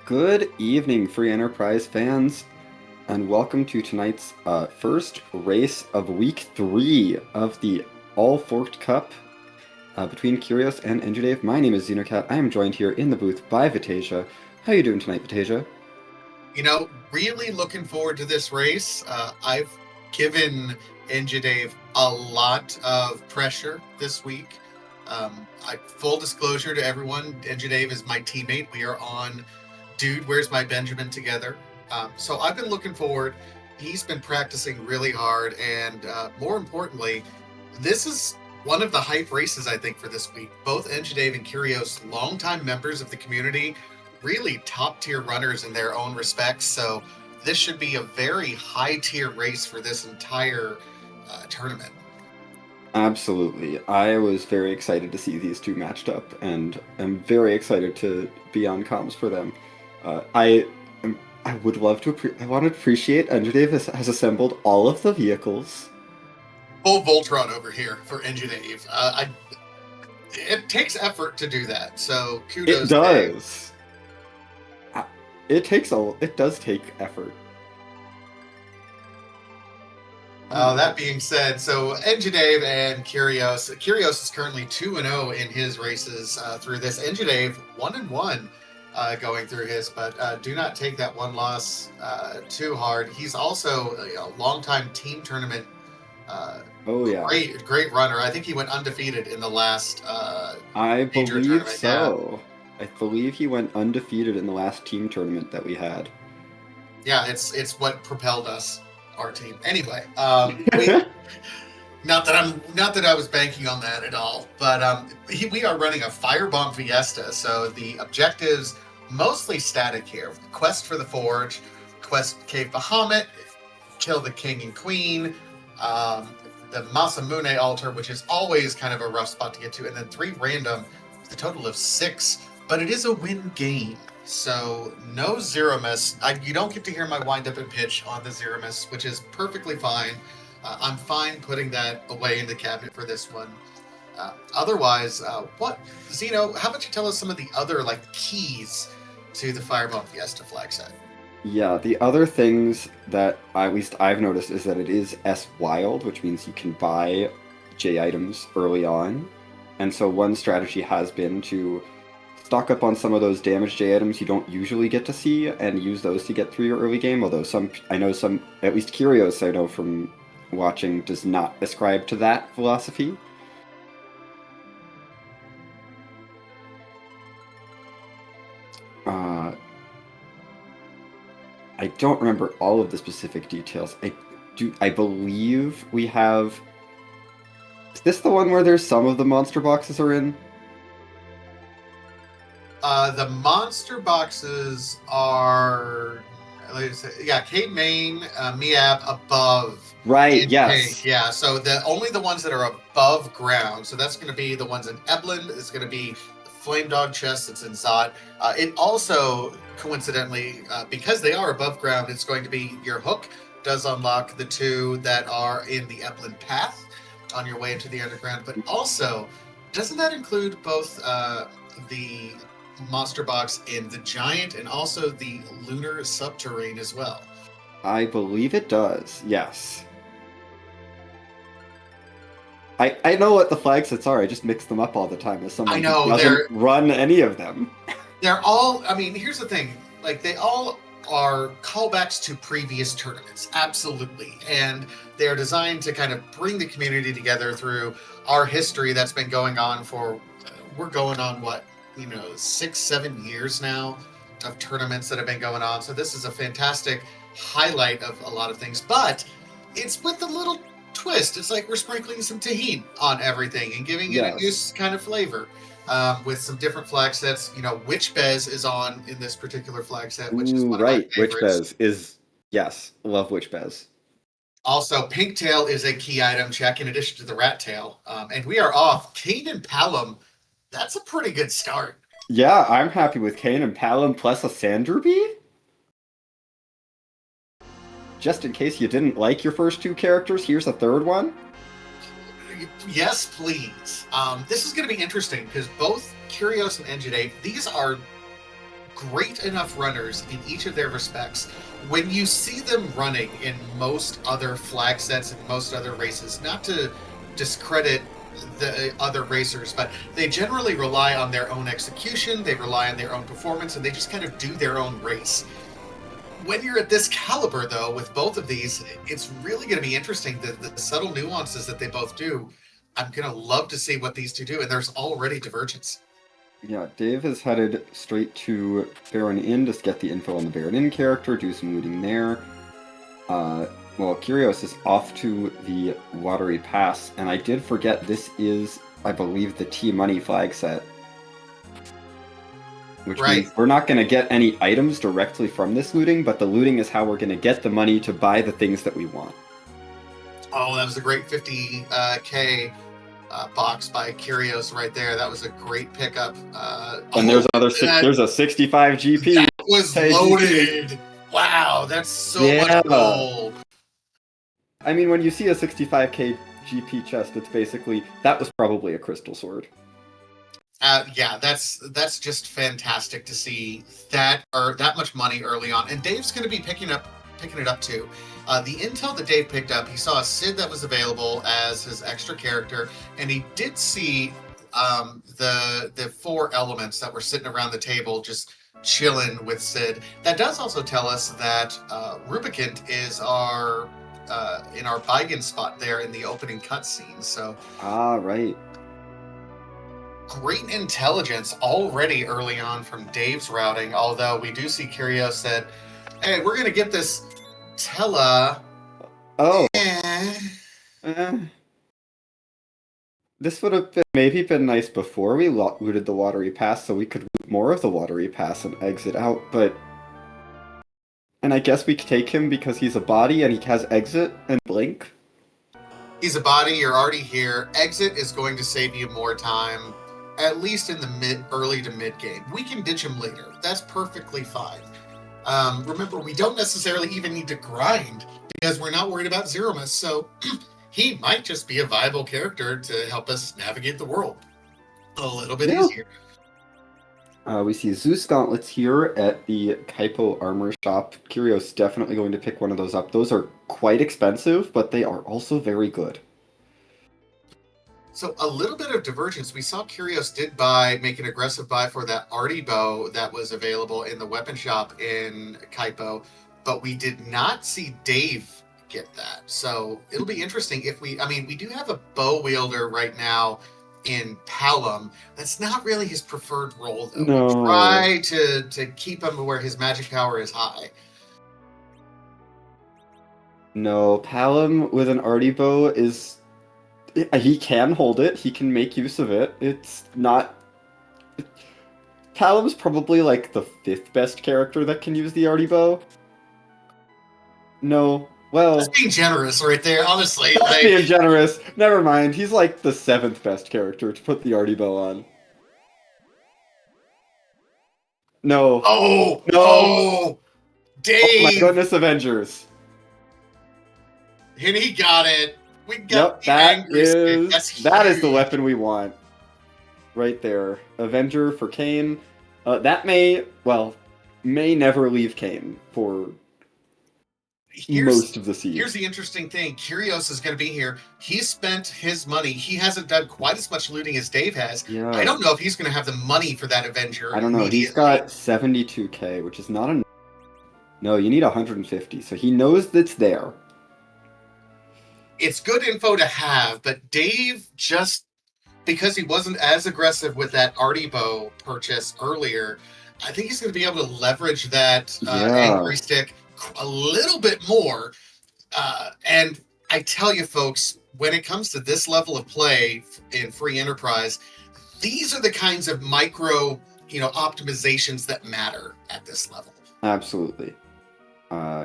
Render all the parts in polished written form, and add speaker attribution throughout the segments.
Speaker 1: Good evening, Free Enterprise fans, and welcome to tonight's first race of Week 3 of the All-Forked Cup between Kyrios and Engidave. My name is Xenocat. I am joined here in the booth by Vitasia. How are you doing tonight, Vitasia?
Speaker 2: Really looking forward to this race. I've given Engidave a lot of pressure this week. Full disclosure to everyone, Engidave is my teammate. We are on Dude, Where's My Benjamin together. So I've been looking forward. He's been practicing really hard, and more importantly, this is one of the hype races, I think, for this week. Both Engidave and Kyrios, longtime members of the community, really top-tier runners in their own respects, so this should be a very high-tier race for this entire tournament.
Speaker 1: Absolutely. I was very excited to see these two matched up, and I'm very excited to be on comms for them. I would love to. I want to appreciate Engidave has assembled all of the vehicles.
Speaker 2: Full Voltron over here for Engidave. It takes effort to do that, so kudos.
Speaker 1: It does. It does take effort.
Speaker 2: That being said, so Engidave and Kyrios. Kyrios is currently 2-0 in his races through this. Engidave 1-1 going through his, but do not take that one loss too hard. He's also a longtime team tournament. Great runner. I think he went undefeated in the last.
Speaker 1: I believe so. Yeah. I believe he went undefeated in the last team tournament that we had.
Speaker 2: Yeah, it's what propelled us, our team. Anyway, not that I was banking on that at all, but we are running a Firebomb Fiesta, so the objectives mostly static here. Quest for the Forge, Quest Cave Bahamut, kill the King and Queen, the Masamune altar, which is always kind of a rough spot to get to, and then 3 random, with a total of 6. But it is a win game, so no zero miss. You don't get to hear my wind up and pitch on the zero miss, which is perfectly fine. I'm fine putting that away in the cabinet for this one. Otherwise, Zeno, how about you tell us some of the other keys to the Firebomb Fiesta flag set?
Speaker 1: Yeah, the other things that at least I've noticed is that it is S-Wild, which means you can buy J items early on. And so one strategy has been to stock up on some of those damaged J items you don't usually get to see and use those to get through your early game, although at least Kyrios, I know from watching, does not ascribe to that philosophy. I don't remember all of the specific details. I believe we have... Is this the one where there's some of the monster boxes are in?
Speaker 2: The monster boxes are... Cade Main, Miab above.
Speaker 1: Right, yes.
Speaker 2: Pink. Yeah, so only the ones that are above ground. So that's going to be the ones in Eblin. It's going to be the Flame Dog chest that's in Zot. It also, coincidentally, because they are above ground, it's going to be your hook does unlock the 2 that are in the Eblin path on your way into the underground. But also, doesn't that include both the monster box in the Giant and also the Lunar Subterrane as well?
Speaker 1: I believe it does, yes. I know what the flag sets are, I just mix them up all the time as someone who doesn't run any of them.
Speaker 2: They're all, here's the thing, they all are callbacks to previous tournaments, absolutely, and they're designed to kind of bring the community together through our history that's been going on for, we're going on 6-7 years now of tournaments that have been going on, so this is a fantastic highlight of a lot of things, but it's with a little twist. It's like we're sprinkling some tahini on everything and giving it a new kind of flavor with some different flag sets. Witch Bez is on in this particular flag set, which is one of my favorites.
Speaker 1: Witch Bez is, yes, love Witch Bez.
Speaker 2: Also, Pink Tail is a key item check in addition to the Rat Tail. And we are off. Kane and Palom, that's a pretty good start.
Speaker 1: Yeah, I'm happy with Kane and Palom plus a Sandruby. Just in case you didn't like your first 2 characters, here's a third one.
Speaker 2: Yes, please. This is going to be interesting because both Kyrios and Engidave, these are great enough runners in each of their respects. When you see them running in most other flag sets and most other races, not to discredit the other racers, but they generally rely on their own execution, they rely on their own performance, and they just kind of do their own race. When you're at this caliber, though, with both of these, it's really going to be interesting, the subtle nuances that they both do. I'm going to love to see what these two do, and there's already divergence.
Speaker 1: Yeah, Dave is headed straight to Baron Inn to get the info on the Baron Inn character, do some looting there. Well, Kyrios is off to the Watery Pass, and I did forget this is, I believe, the T-Money flag set. Which
Speaker 2: Right.
Speaker 1: means we're not going to get any items directly from this looting, but the looting is how we're going to get the money to buy the things that we want.
Speaker 2: Oh, that was a great 50K box by Kyrios right there. That was a great pickup.
Speaker 1: And there's there's a 65 GP.
Speaker 2: That was
Speaker 1: Hey,
Speaker 2: loaded. GP. Wow, that's so much gold.
Speaker 1: I mean, when you see a 65k GP chest, it's basically, that was probably a crystal sword.
Speaker 2: Yeah, that's just fantastic to see that much money early on, and Dave's going to be picking it up too. The intel that Dave picked up, he saw a Sid that was available as his extra character, and he did see the 4 elements that were sitting around the table just chilling with Sid. That does also tell us that Rubicant is our in our Beigen spot there in the opening cutscene. So
Speaker 1: right.
Speaker 2: Great intelligence already early on from Dave's routing, although we do see Kyrios said, hey, we're going to get this Tella.
Speaker 1: Oh. This would have maybe been nice before we looted the Watery Pass, so we could loot more of the Watery Pass and exit out, but... And I guess we could take him because he's a body and he has exit and blink.
Speaker 2: He's a body, you're already here. Exit is going to save you more time, at least in the early to mid game. We can ditch him later. That's perfectly fine. Remember, we don't necessarily even need to grind because we're not worried about Zeromus, so he might just be a viable character to help us navigate the world a little bit easier.
Speaker 1: We see Zeus gauntlets here at the Kaipo armor shop. Kyrios definitely going to pick one of those up. Those are quite expensive, but they are also very good.
Speaker 2: So a little bit of divergence. We saw Kyrios did make an aggressive buy for that Artie bow that was available in the weapon shop in Kaipo, but we did not see Dave get that. So it'll be interesting if we do have a bow wielder right now in Palom. That's not really his preferred role, though.
Speaker 1: No.
Speaker 2: We try to keep him where his magic power is high.
Speaker 1: No, Palom with an Artie bow is... He can hold it, he can make use of it. It's not... Palom's probably like the 5th best character that can use the Artie bow. No, well...
Speaker 2: That's being generous right there, honestly.
Speaker 1: That's being generous. Never mind, he's like the 7th best character to put the Artie bow on. No.
Speaker 2: Oh!
Speaker 1: No!
Speaker 2: Oh! Dave!
Speaker 1: Oh my goodness, Avengers.
Speaker 2: And he got it. We got
Speaker 1: that is the weapon we want. Right there. Avenger for Kane. That may never leave Kane for most of the season.
Speaker 2: Here's the interesting thing. Kyrios is going to be here. He spent his money. He hasn't done quite as much looting as Dave has.
Speaker 1: Yeah.
Speaker 2: I don't know if he's going to have the money for that Avenger.
Speaker 1: I don't know. He's got 72k, which is not enough. No, you need 150. So he knows that's there.
Speaker 2: It's good info to have, but Dave, just because he wasn't as aggressive with that Artie bow purchase earlier, I think he's going to be able to leverage that angry stick a little bit more. And I tell you, folks, when it comes to this level of play in free enterprise, these are the kinds of micro, optimizations that matter at this level.
Speaker 1: Absolutely.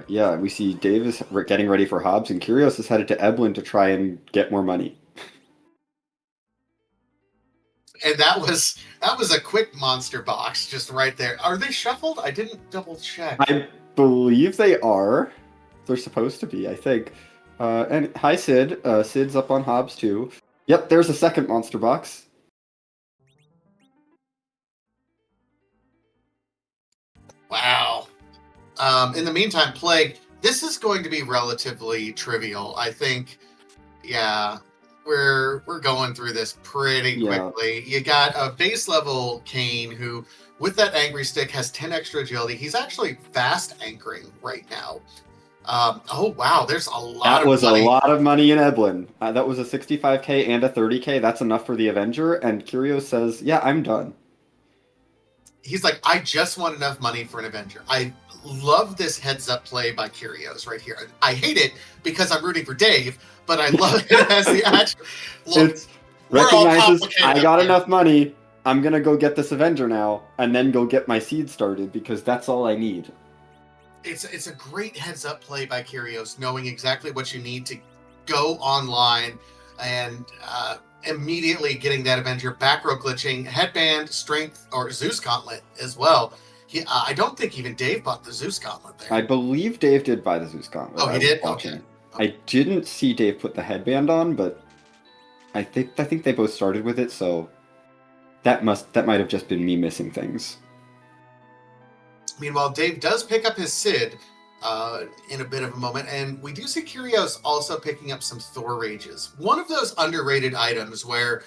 Speaker 1: Yeah, we see Dave is getting ready for Hobbs, and Kyrios is headed to Eblin to try and get more money.
Speaker 2: And that was a quick monster box just right there. Are they shuffled? I didn't double check.
Speaker 1: I believe they are. They're supposed to be, I think. And hi, Sid. Sid's up on Hobbs too. Yep, there's a second monster box.
Speaker 2: Wow. In the meantime, Plague, this is going to be relatively trivial. I think, yeah, we're going through this pretty
Speaker 1: Yeah.
Speaker 2: quickly. You got a base level Kane who, with that angry stick, has 10 extra agility. He's actually fast anchoring right now. Oh wow, there's a lot
Speaker 1: That
Speaker 2: of
Speaker 1: was a
Speaker 2: money.
Speaker 1: lot of money in Eblin. That was a 65k and a 30k. That's enough for the Avenger. And Kyrios says, "Yeah, I'm done."
Speaker 2: He's like, I just want enough money for an Avenger. I love this heads up play by Kyrios right here. I hate it because I'm rooting for Dave, but I love it as the actual. Look,
Speaker 1: It's
Speaker 2: we're all
Speaker 1: recognizes
Speaker 2: complicated
Speaker 1: I
Speaker 2: up
Speaker 1: got
Speaker 2: here.
Speaker 1: enough money. I'm gonna go get this Avenger now, and then go get my seed started because that's all I need.
Speaker 2: It's a great heads up play by Kyrios, knowing exactly what you need to go online and immediately getting that Avenger back row glitching, headband, strength, or Zeus gauntlet as well. I don't think even Dave bought the Zeus gauntlet
Speaker 1: I
Speaker 2: there.
Speaker 1: believe Dave did buy the Zeus Gauntlet.
Speaker 2: Oh, he
Speaker 1: I was
Speaker 2: did? Okay.
Speaker 1: watching. I didn't see Dave put the headband on, but I think they both started with it, so that might have just been me missing things.
Speaker 2: Meanwhile, Dave does pick up his Sid in a bit of a moment, and we do see Kyrios also picking up some Thor Rages. One of those underrated items where,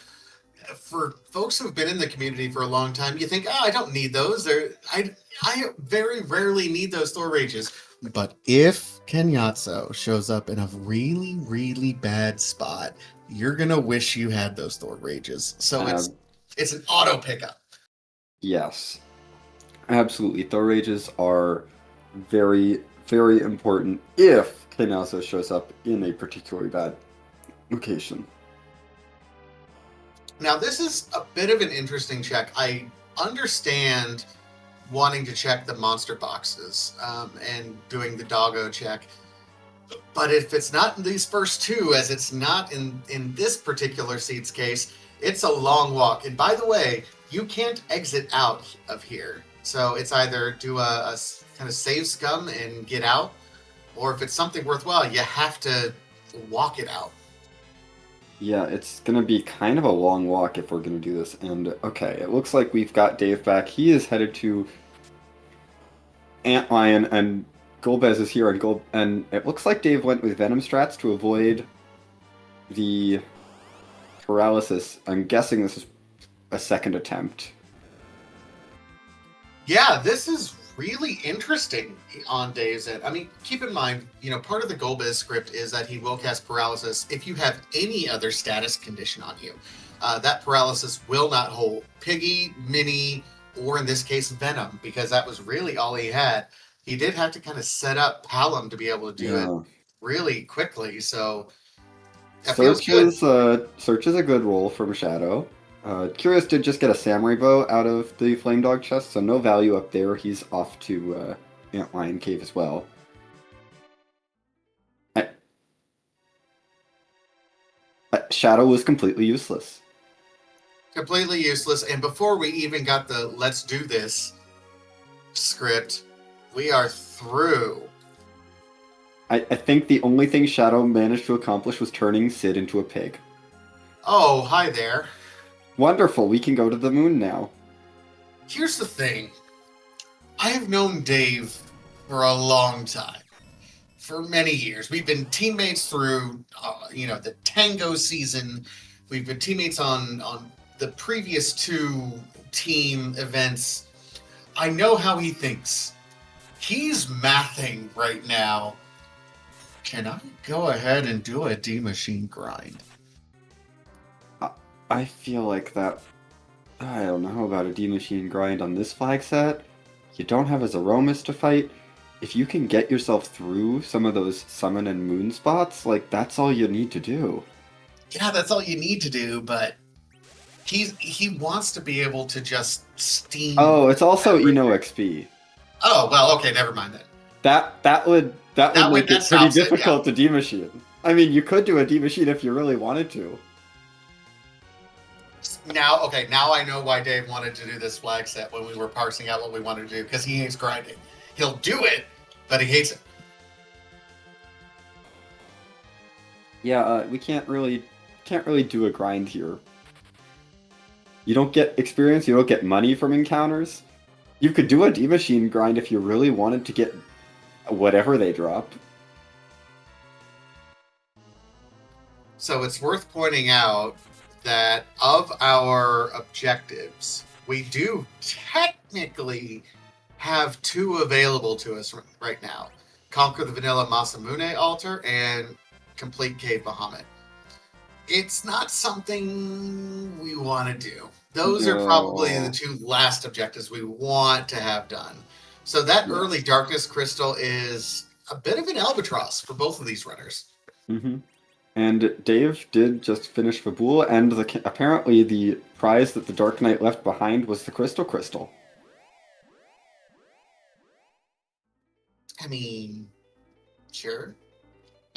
Speaker 2: for folks who've been in the community for a long time, you think, oh, I don't need those. I very rarely need those Thor Rages. But if Kenyatso shows up in a really, really bad spot, you're gonna wish you had those Thor Rages. So
Speaker 1: Um,
Speaker 2: it's an auto pickup.
Speaker 1: yes, absolutely. Thor Rages are very, very important if Kenelso shows up in a particularly bad location.
Speaker 2: Now, this is a bit of an interesting check. I understand wanting to check the monster boxes and doing the doggo check. But if it's not in these first two, as it's not in this particular seed's case, it's a long walk. And by the way, you can't exit out of here. So it's either do a kind of save scum and get out, or if it's something worthwhile, you have to walk it out.
Speaker 1: Yeah, it's gonna be kind of a long walk if we're gonna do this. And okay, it looks like we've got Dave back. He is headed to Antlion, and Golbez is here on Gold. And it looks like Dave went with Venom strats to avoid the paralysis. I'm guessing this is a second attempt.
Speaker 2: Yeah, this is really interesting on Dave's end. I mean, keep in mind, part of the Golbez script is that he will cast paralysis if you have any other status condition on you. That paralysis will not hold Piggy, Minnie, or in this case, Venom, because that was really all he had. He did have to kind of set up Palom to be able to do it
Speaker 1: Yeah.
Speaker 2: really quickly, so that feels
Speaker 1: Search
Speaker 2: good.
Speaker 1: is Search is a good roll from Shadow. Curious did just get a samurai bow out of the flame dog chest, so no value up there. He's off to Antlion Cave as well. I, Shadow was completely useless.
Speaker 2: Completely useless. And before we even got the let's do this script, we are through.
Speaker 1: I think the only thing Shadow managed to accomplish was turning Sid into a pig.
Speaker 2: Oh, hi there.
Speaker 1: Wonderful, we can go to the moon now.
Speaker 2: Here's the thing. I have known Dave for a long time. For many years. We've been teammates through, the Tango season. We've been teammates on the previous two team events. I know how he thinks. He's mathing right now. Can I go ahead and do a D machine grind?
Speaker 1: I feel like that. I don't know about a D machine grind on this flag set. You don't have a Zeromus to fight. If you can get yourself through some of those summon and moon spots, like that's all you need to do.
Speaker 2: Yeah, that's all you need to do, but he wants to be able to just steam.
Speaker 1: Oh, it's also
Speaker 2: everything.
Speaker 1: Eno XP.
Speaker 2: Oh well, okay, never mind then.
Speaker 1: That would make
Speaker 2: That
Speaker 1: it pretty
Speaker 2: stops it,
Speaker 1: difficult to D machine. I mean, you could do a D machine if you really wanted to.
Speaker 2: Now I know why Dave wanted to do this flag set when we were parsing out what we wanted to do, because he hates grinding. He'll do it, but he hates it.
Speaker 1: Yeah, we can't really do a grind here. You don't get experience, you don't get money from encounters. You could do a D Machine grind if you really wanted to get whatever they drop.
Speaker 2: So it's worth pointing out that of our objectives, we do technically have two available to us right now: conquer the Vanilla Masamune altar and complete Cave Bahamut. It's not something we want to do. Those are probably the
Speaker 1: No.
Speaker 2: two last objectives we want to have done. So that early
Speaker 1: Yes.
Speaker 2: darkness crystal is a bit of an albatross for both of these runners.
Speaker 1: Hmm. And Dave did just finish Fabul, and apparently the prize that the Dark Knight left behind was the Crystal.
Speaker 2: I mean, sure.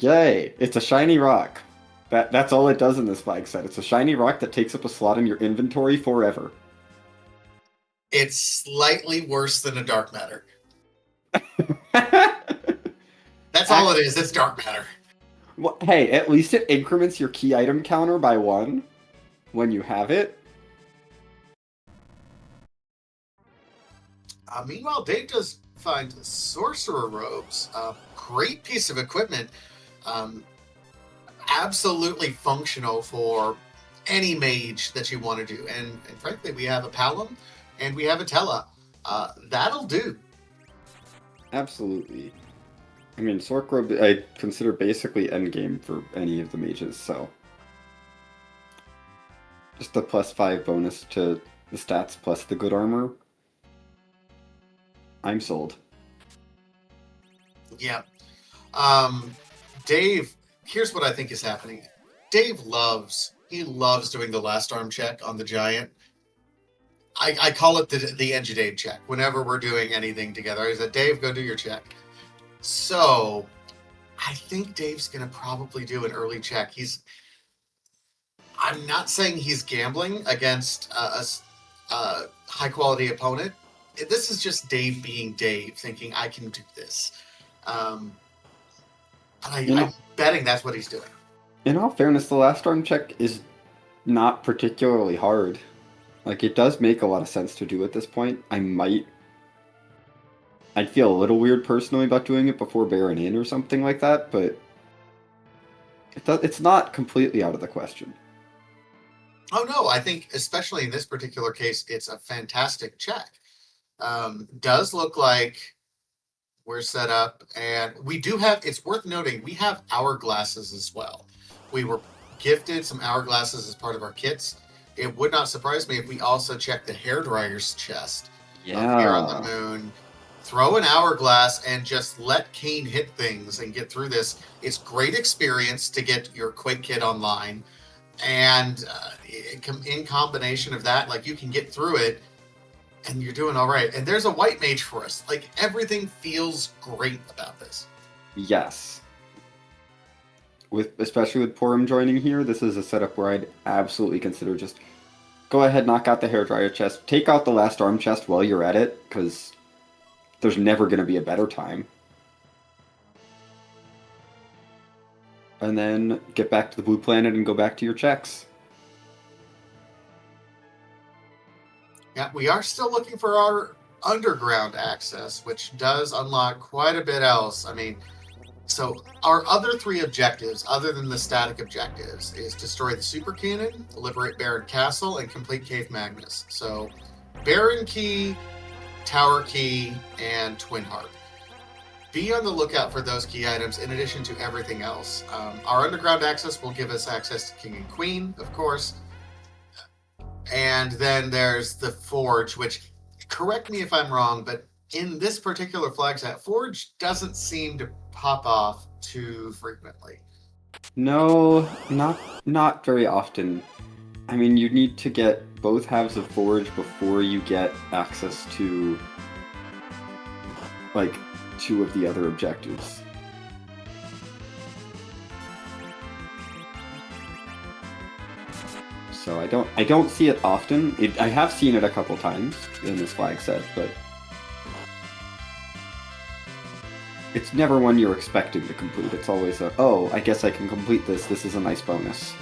Speaker 1: Yay! It's a shiny rock. That's all it does in this flag set. It's a shiny rock that takes up a slot in your inventory forever.
Speaker 2: It's slightly worse than a dark matter. That's all it is. It's dark matter.
Speaker 1: Well, hey, at least it increments your key item counter by 1 when you have it.
Speaker 2: Meanwhile, Dave does find sorcerer robes. A great piece of equipment. Absolutely functional for any mage that you want to do. And frankly, we have a Palom and we have a Tella. That'll do.
Speaker 1: Absolutely. I mean, Sorkrobe I consider basically endgame for any of the mages, so. Just a +5 bonus to the stats plus the good armor. I'm sold.
Speaker 2: Yeah. Dave, here's what I think is happening. Dave loves doing the last arm check on the giant. I call it the Engidave check. Whenever we're doing anything together, I said, Dave, go do your check. So I think Dave's going to probably do an early check. I'm not saying he's gambling against a high quality opponent. This is just Dave being Dave, thinking I can do this. I'm betting that's what he's doing.
Speaker 1: In all fairness, the last arm check is not particularly hard. Like, it does make a lot of sense to do at this point. I'd feel a little weird personally about doing it before Baron In or something like that, but it's not completely out of the question.
Speaker 2: Oh no, I think especially in this particular case, it's a fantastic check. Does look like we're set up, and we do have, it's worth noting, we have hourglasses as well. We were gifted some hourglasses as part of our kits. It would not surprise me if we also check the hairdryer's chest up here on the moon. Throw an hourglass and just let Kane hit things and get through this. It's great experience to get your Quake kit online. And in combination of that, like, you can get through it and you're doing all right. And there's a white mage for us. Like, everything feels great about this.
Speaker 1: Yes. Especially with Porum joining here, this is a setup where I'd absolutely consider just go ahead, knock out the hairdryer chest, take out the last arm chest while you're at it, because there's never going to be a better time. And then get back to the blue planet and go back to your checks.
Speaker 2: Yeah, we are still looking for our underground access, which does unlock quite a bit else. I mean, so our other 3 objectives, other than the static objectives, is destroy the super cannon, liberate Baron Castle, and complete Cave Magnus. So Baron Key, Tower Key, and Twin Harp. Be on the lookout for those key items in addition to everything else. Our underground access will give us access to King and Queen, of course. And then there's the Forge, which, correct me if I'm wrong, but in this particular flag set, Forge doesn't seem to pop off too frequently.
Speaker 1: No, not very often. I mean, you need to get both halves of Forge before you get access to, like, 2 of the other objectives. So I don't see it often. I have seen it a couple times in this flag set, but it's never one you're expecting to complete. It's always oh, I guess I can complete this. This is a nice bonus.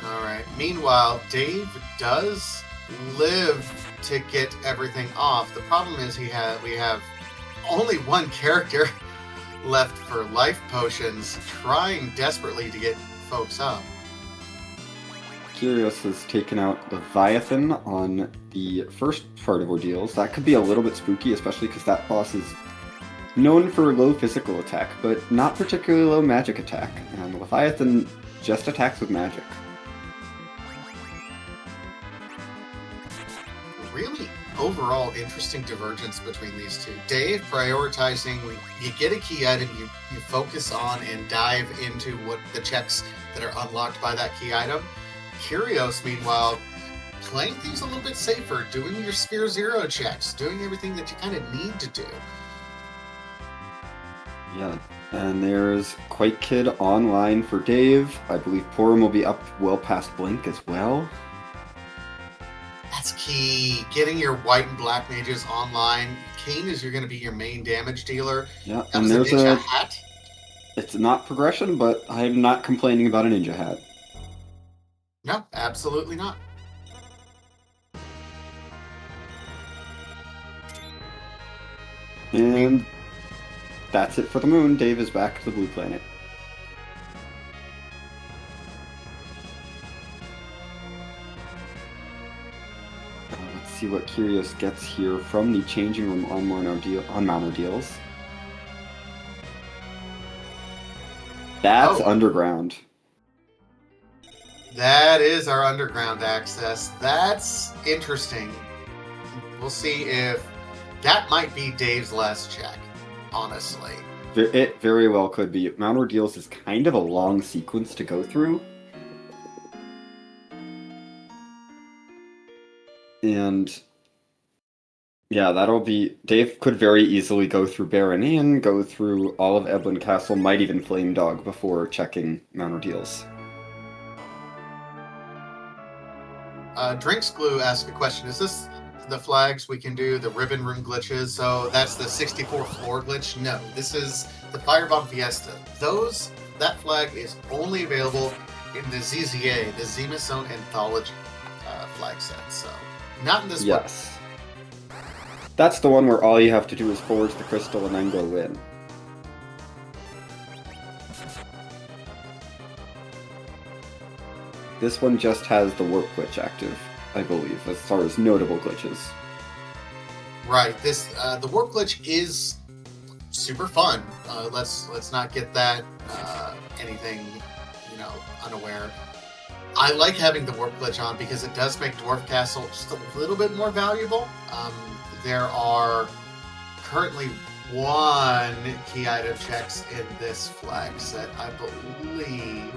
Speaker 2: All right. Meanwhile, Dave does live to get everything off. The problem is we have only one character left for life potions, trying desperately to get folks up.
Speaker 1: Kyrios has taken out Leviathan on the first part of Ordeals. That could be a little bit spooky, especially because that boss is known for low physical attack, but not particularly low magic attack. And Leviathan just attacks with magic.
Speaker 2: Really overall interesting divergence between these two. Dave prioritizing, you get a key item, you focus on and dive into what the checks that are unlocked by that key item. Kyrios, meanwhile, playing things a little bit safer, doing your Sphere Zero checks, doing everything that you kind of need to do.
Speaker 1: Yeah, and there's Quake Kid online for Dave. I believe Porum will be up well past Blink as well.
Speaker 2: That's key. Getting your white and black mages online. Kane is going to be your main damage dealer.
Speaker 1: Yeah, and there's
Speaker 2: a hat.
Speaker 1: It's not progression, but I'm not complaining about a ninja hat.
Speaker 2: No, absolutely not.
Speaker 1: And that's it for the moon. Dave is back to the blue planet. Let's see what Kyrios gets here from the changing room on Mount Ordeals. That's underground.
Speaker 2: That is our underground access. That's interesting. We'll see if that might be Dave's last check, honestly.
Speaker 1: It very well could be. Mount Ordeals is kind of a long sequence to go through. And yeah, that'll be... Dave could very easily go through Baron Inn, go through all of Eblan Castle, might even Flame Dog before checking Mount Ordeals.
Speaker 2: Drinks Glue asked a question. Is this the flags we can do, the ribbon room glitches? So that's the 64th floor glitch? No, this is the Firebomb Fiesta. That flag is only available in the ZZA, the Zemazone Anthology flag set. So not in this one.
Speaker 1: Yes. That's the one where all you have to do is forge the crystal and then go in. This one just has the warp glitch active, I believe, as far as notable glitches.
Speaker 2: Right. This the warp glitch is super fun. Let's not get that anything unaware. I like having the warp glitch on because it does make Dwarf Castle just a little bit more valuable. There are currently 1 key item checks in this flag set, I believe.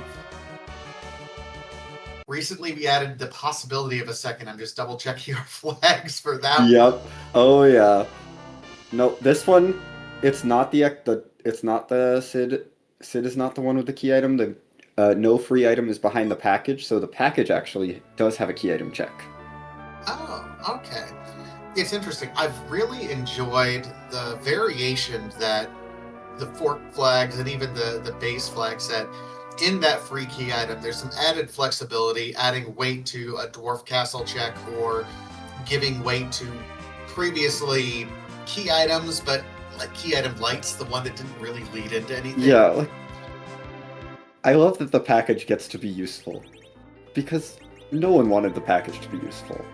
Speaker 2: Recently, we added the possibility of a second. I'm just double checking our flags for that.
Speaker 1: Yep. Oh yeah. No, this one, it's not the Sid. Sid is not the one with the key item. The no free item is behind the package, so the package actually does have a key item check.
Speaker 2: Oh, okay. It's interesting. I've really enjoyed the variation that the fork flags and even the base flag set. In that free key item, there's some added flexibility, adding weight to a Dwarf Castle check or giving weight to previously key items, but like key item lights, the one that didn't really lead into anything.
Speaker 1: Yeah, I love that the package gets to be useful, because no one wanted the package to be useful.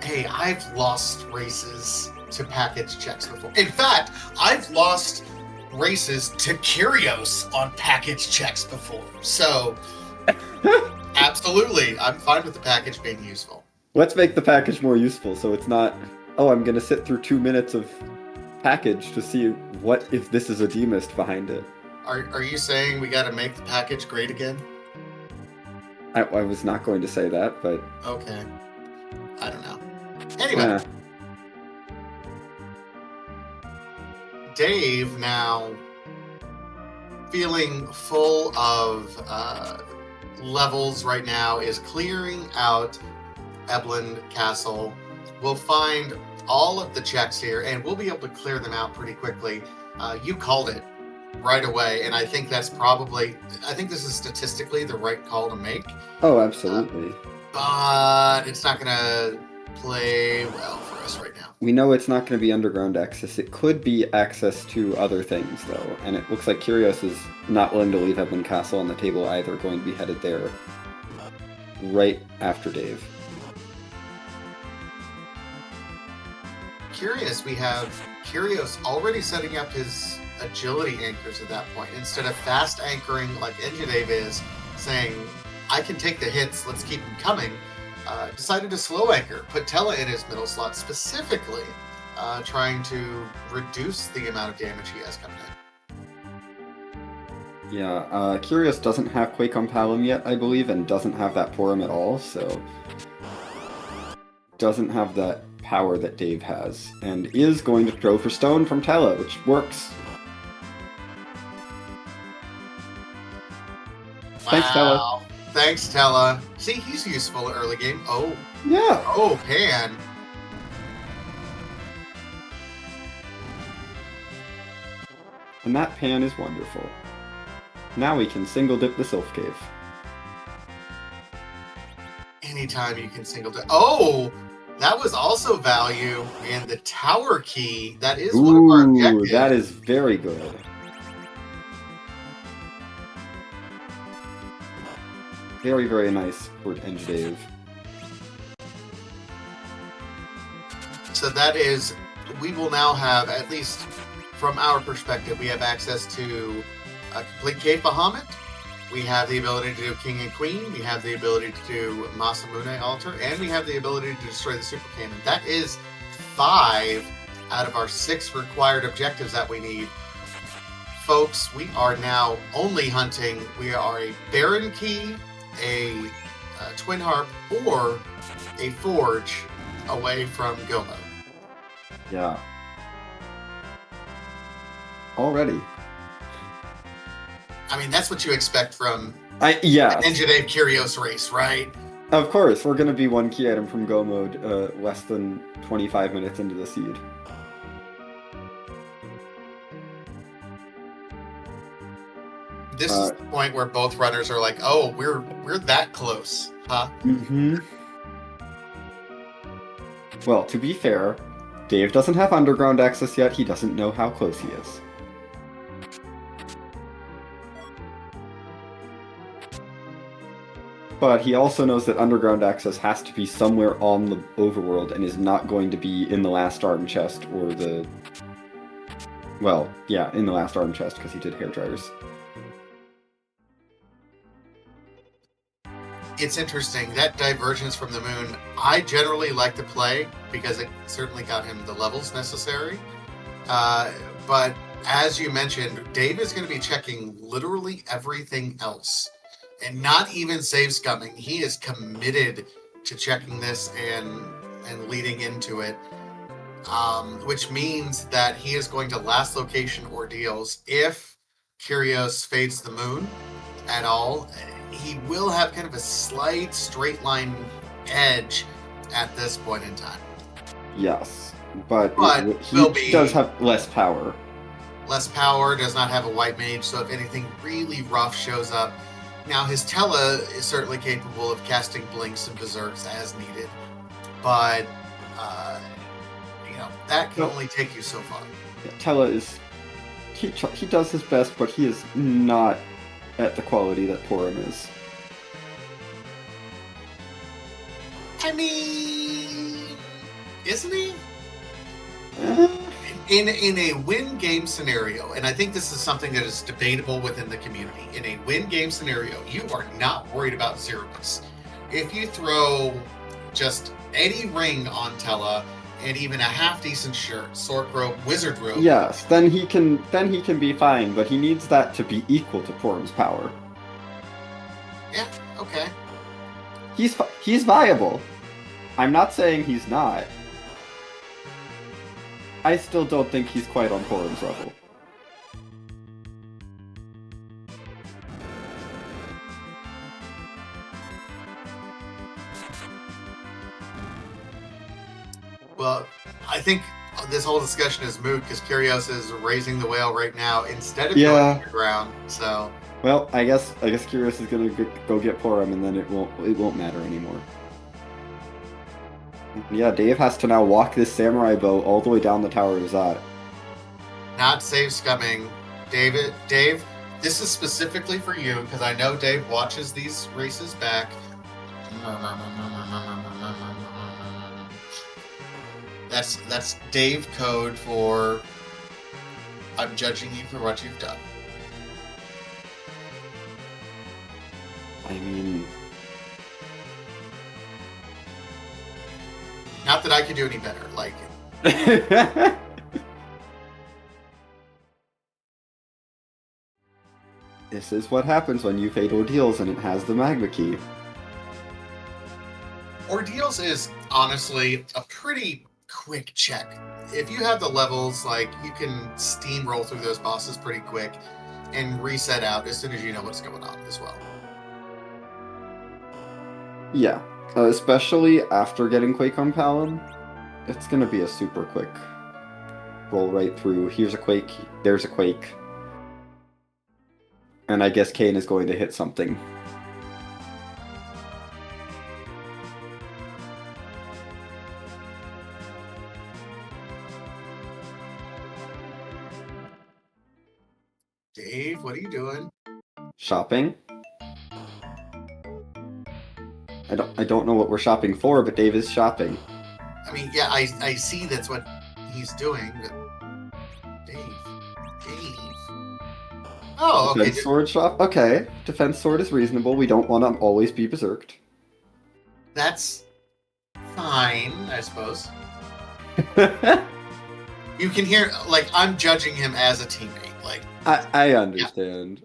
Speaker 2: Hey, I've lost races to package checks before. In fact, I've lost races to Kyrios on package checks before. So, absolutely, I'm fine with the package being useful.
Speaker 1: Let's make the package more useful, so it's not, oh, I'm going to sit through 2 minutes of package to see what if this is a demist behind it.
Speaker 2: Are you saying we got to make the package great again?
Speaker 1: I was not going to say that, but...
Speaker 2: Okay. I don't know. Anyway. Dave now feeling full of levels right now is clearing out Eblan Castle. We'll find all of the checks here and we'll be able to clear them out pretty quickly. You called it right away, and I think that's probably, I think this is statistically the right call to make.
Speaker 1: Oh, absolutely.
Speaker 2: but it's not going to play well for us right now.
Speaker 1: We know it's not going to be underground access. It could be access to other things, though. And it looks like Kyrios is not willing to leave Evelyn Castle on the table either, going to be headed there right after Dave.
Speaker 2: Curious, we have Kyrios already setting up his agility anchors at that point. Instead of fast anchoring like Engidave is, saying, I can take the hits, let's keep them coming, decided to slow anchor, put Tella in his middle slot specifically, trying to reduce the amount of damage he has coming in.
Speaker 1: Yeah, Kyrios doesn't have Quake on Palom yet, I believe, and doesn't have that Porum at all, so doesn't have that power that Dave has, and is going to throw for Stone from Tella, which works.
Speaker 2: Wow.
Speaker 1: Thanks, Tella.
Speaker 2: Thanks, Tella. See, he's useful early game. Oh.
Speaker 1: Yeah.
Speaker 2: Oh, Pan.
Speaker 1: And that pan is wonderful. Now we can single dip the Sylph Cave.
Speaker 2: Anytime you can single dip. Oh! That was also value, and the tower key, that is one of our objectives.
Speaker 1: That is very good. Very, very nice for Engidave.
Speaker 2: So that is, we will now have, at least from our perspective, we have access to a complete Cave Bahamut. We have the ability to do King and Queen. We have the ability to do Masamune Altar. And we have the ability to destroy the Super Cannon. That is 5 out of our 6 required objectives that we need. Folks, we are now only hunting. We are a Baron Key, a Twin Harp, or a Forge away from Go Mode.
Speaker 1: Yeah. Already.
Speaker 2: I mean, that's what you expect from
Speaker 1: yeah.
Speaker 2: an Engidave Kyrios race, right?
Speaker 1: Of course, we're going to be one key item from Go Mode less than 25 minutes into the seed.
Speaker 2: This is the point where both runners are like, oh, we're that close, huh?
Speaker 1: Mm-hmm. Well, to be fair, Dave doesn't have underground access yet. He doesn't know how close he is. But he also knows that underground access has to be somewhere on the overworld and is not going to be in the last arm chest or the... Well, yeah, in the last arm chest because he did hairdryers.
Speaker 2: It's interesting. That divergence from the moon, I generally like to play because it certainly got him the levels necessary. But as you mentioned, Dave is going to be checking literally everything else. And not even save scumming. He is committed to checking this and leading into it, which means that he is going to last location ordeals. If Kyrios fades the moon at all, he will have kind of a slight straight line edge at this point in time.
Speaker 1: Yes, but he does have less power.
Speaker 2: Less power, does not have a white mage, so if anything really rough shows up, now, his Tella is certainly capable of casting Blinks and Berserks as needed, but, that can only take you so far.
Speaker 1: Yeah, Tella is... He does his best, but he is not at the quality that Porum is.
Speaker 2: I mean... Isn't he? In a win game scenario, and I think this is something that is debatable within the community, in a win game scenario, you are not worried about zeroness. If you throw just any ring on Tella and even a half decent shirt, Sork rope, wizard rope,
Speaker 1: yes, then he can be fine, but he needs that to be equal to Porum's power.
Speaker 2: Yeah, okay.
Speaker 1: He's viable. I'm not saying he's not. I still don't think he's quite on Porum's level.
Speaker 2: Well, I think this whole discussion is moot because Kyrios is raising the whale right now instead of going underground. So,
Speaker 1: well, I guess Kyrios is gonna go get Porum, and then it won't matter anymore. Yeah, Dave has to now walk this samurai bow all the way down the Tower of Zot.
Speaker 2: Not save scumming. Dave, this is specifically for you because I know Dave watches these races back. That's Dave code for I'm judging you for what you've done.
Speaker 1: I mean,
Speaker 2: not that I could do any better. Like,
Speaker 1: this is what happens when you fade Ordeals and it has the magma key.
Speaker 2: Ordeals is honestly a pretty quick check. If you have the levels, like, you can steamroll through those bosses pretty quick and reset out as soon as you know what's going on as well.
Speaker 1: Yeah, especially after getting Quake on Palom, it's gonna be a super quick roll right through. Here's a Quake, there's a Quake. And I guess Kane is going to hit something.
Speaker 2: Dave, what are you doing?
Speaker 1: Shopping? I don't know what we're shopping for, but Dave is shopping.
Speaker 2: I mean, yeah, I see that's what he's doing, but Dave. Oh, okay.
Speaker 1: Defense sword shop? Okay. Defense sword is reasonable. We don't want to always be berserked.
Speaker 2: That's fine, I suppose. You can hear, like, I'm judging him as a teammate. Like,
Speaker 1: I understand. Yeah.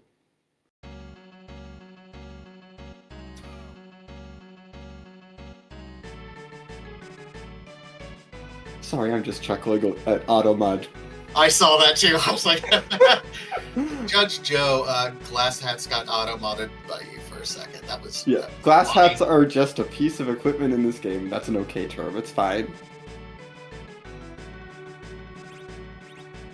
Speaker 1: Sorry, I'm just chuckling at Automud.
Speaker 2: I saw that too. I was like, Judge Joe, Glass Hats got auto-modded by you for a second. That was...
Speaker 1: Yeah, glass hats are just a piece of equipment in this game. That's an okay term. It's fine.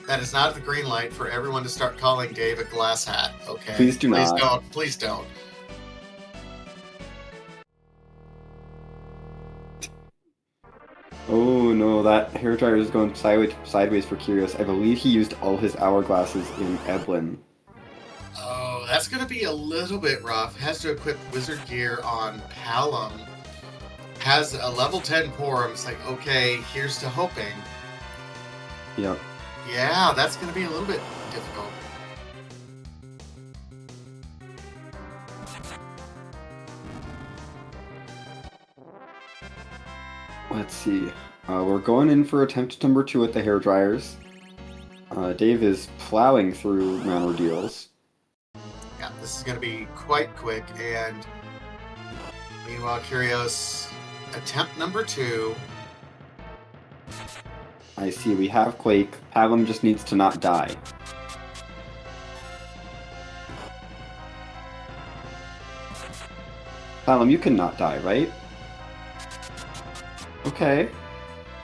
Speaker 2: That is not the green light for everyone to start calling Dave a glass hat, okay?
Speaker 1: Please do not.
Speaker 2: Please don't. Please don't.
Speaker 1: Oh no, that hairdryer is going sideways for Kyrios. I believe he used all his hourglasses in Eblin.
Speaker 2: Oh, that's going to be a little bit rough. Has to equip wizard gear on Palom. Has a level 10 Porum. It's like, okay, here's to hoping.
Speaker 1: Yep.
Speaker 2: Yeah, that's going to be a little bit difficult.
Speaker 1: Let's see. We're going in for attempt number 2 at the hairdryers. Dave is plowing through Mount Ordeals.
Speaker 2: Yeah, this is going to be quite quick. And meanwhile, Kyrios, attempt number 2.
Speaker 1: I see, we have Quake. Palom just needs to not die. Palom, you can not die, right? Okay.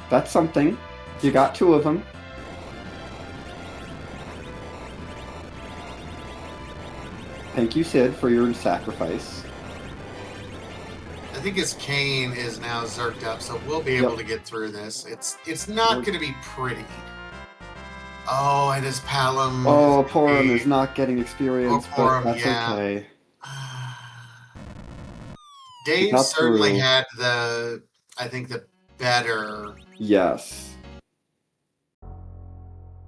Speaker 1: That's something. You got 2 of them. Thank you, Sid, for your sacrifice.
Speaker 2: I think his cane is now zerked up, so we'll be able to get through this. It's not going to be pretty. Oh, and his Palom...
Speaker 1: Oh, Porum is not getting experience, but that's okay.
Speaker 2: Dave certainly had the better...
Speaker 1: Yes.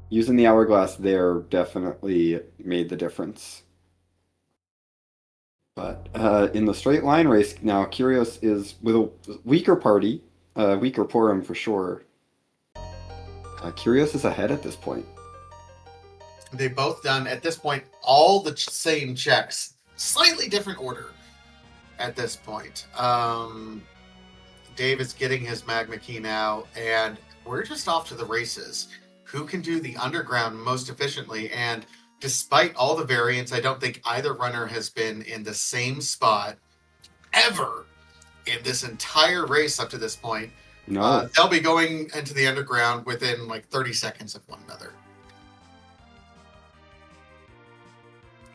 Speaker 1: Using the hourglass there definitely made the difference. But in the straight line race now, Kyrios is with a weaker party, weaker Porum for sure. Kyrios is ahead at this point.
Speaker 2: They've both done, at this point, all the same checks. Slightly different order at this point. Dave is getting his magma key now, and we're just off to the races. Who can do the underground most efficiently? And despite all the variants, I don't think either runner has been in the same spot ever in this entire race up to this point.
Speaker 1: No.
Speaker 2: They'll be going into the underground within like 30 seconds of one another.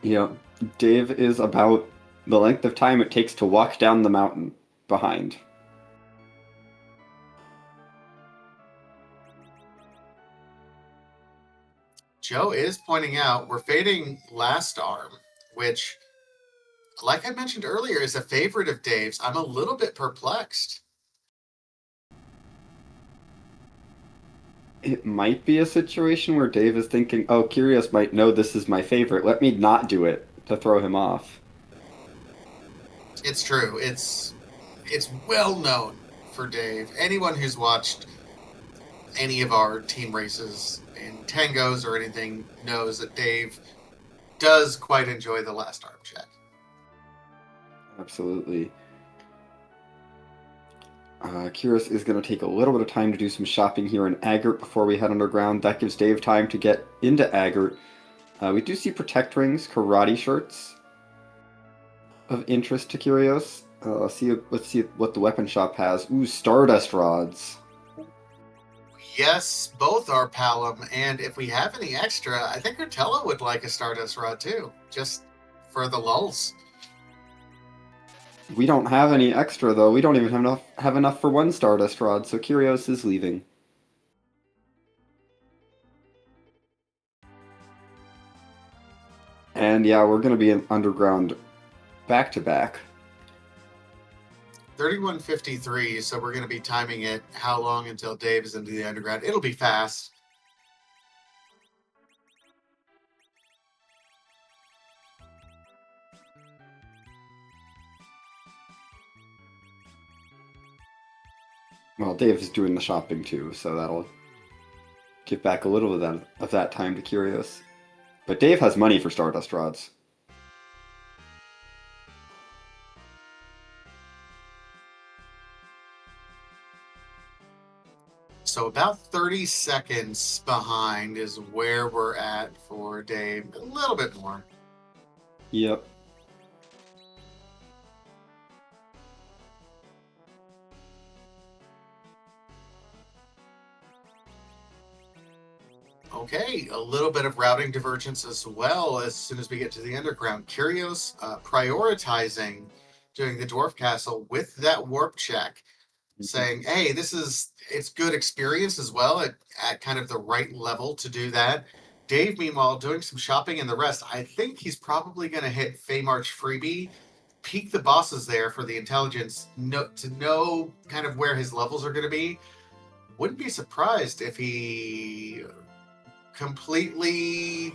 Speaker 1: Yeah, Dave is about the length of time it takes to walk down the mountain behind.
Speaker 2: Joe is pointing out we're fading Last Arm, which, like I mentioned earlier, is a favorite of Dave's. I'm a little bit perplexed.
Speaker 1: It might be a situation where Dave is thinking, oh, Kyrios might know this is my favorite. Let me not do it to throw him off.
Speaker 2: It's true. It's well known for Dave. Anyone who's watched any of our team races in tangos or anything knows that Dave does quite enjoy the Last Arm check.
Speaker 1: Absolutely. Kyrios is going to take a little bit of time to do some shopping here in Agert before we head underground. That gives Dave time to get into Agert. We do see protect rings, karate shirts of interest to Kyrios. Let's see what the weapon shop has. Ooh, Stardust rods.
Speaker 2: Yes, both are Palom, and if we have any extra, I think Rotella would like a Stardust Rod too, just for the lulls.
Speaker 1: We don't have any extra though. We don't even have enough for one Stardust rod, so Kyrios is leaving. And yeah, we're gonna be in underground back to back.
Speaker 2: 31:53, so we're going to be timing it how long until Dave is into the underground. It'll be fast.
Speaker 1: Well, Dave is doing the shopping too, so that'll give back a little of that time to Kyrios. But Dave has money for Stardust rods.
Speaker 2: So about 30 seconds behind is where we're at for Dave. A little bit more.
Speaker 1: Yep.
Speaker 2: Okay, a little bit of routing divergence as well as soon as we get to the underground. Kyrios prioritizing doing the Dwarf Castle with that warp check, saying, hey, it's good experience as well at kind of the right level to do that. Dave, meanwhile, doing some shopping and the rest. I think he's probably going to hit Feymarch freebie, peek the bosses there for the intelligence, to know kind of where his levels are going to be. Wouldn't be surprised if he completely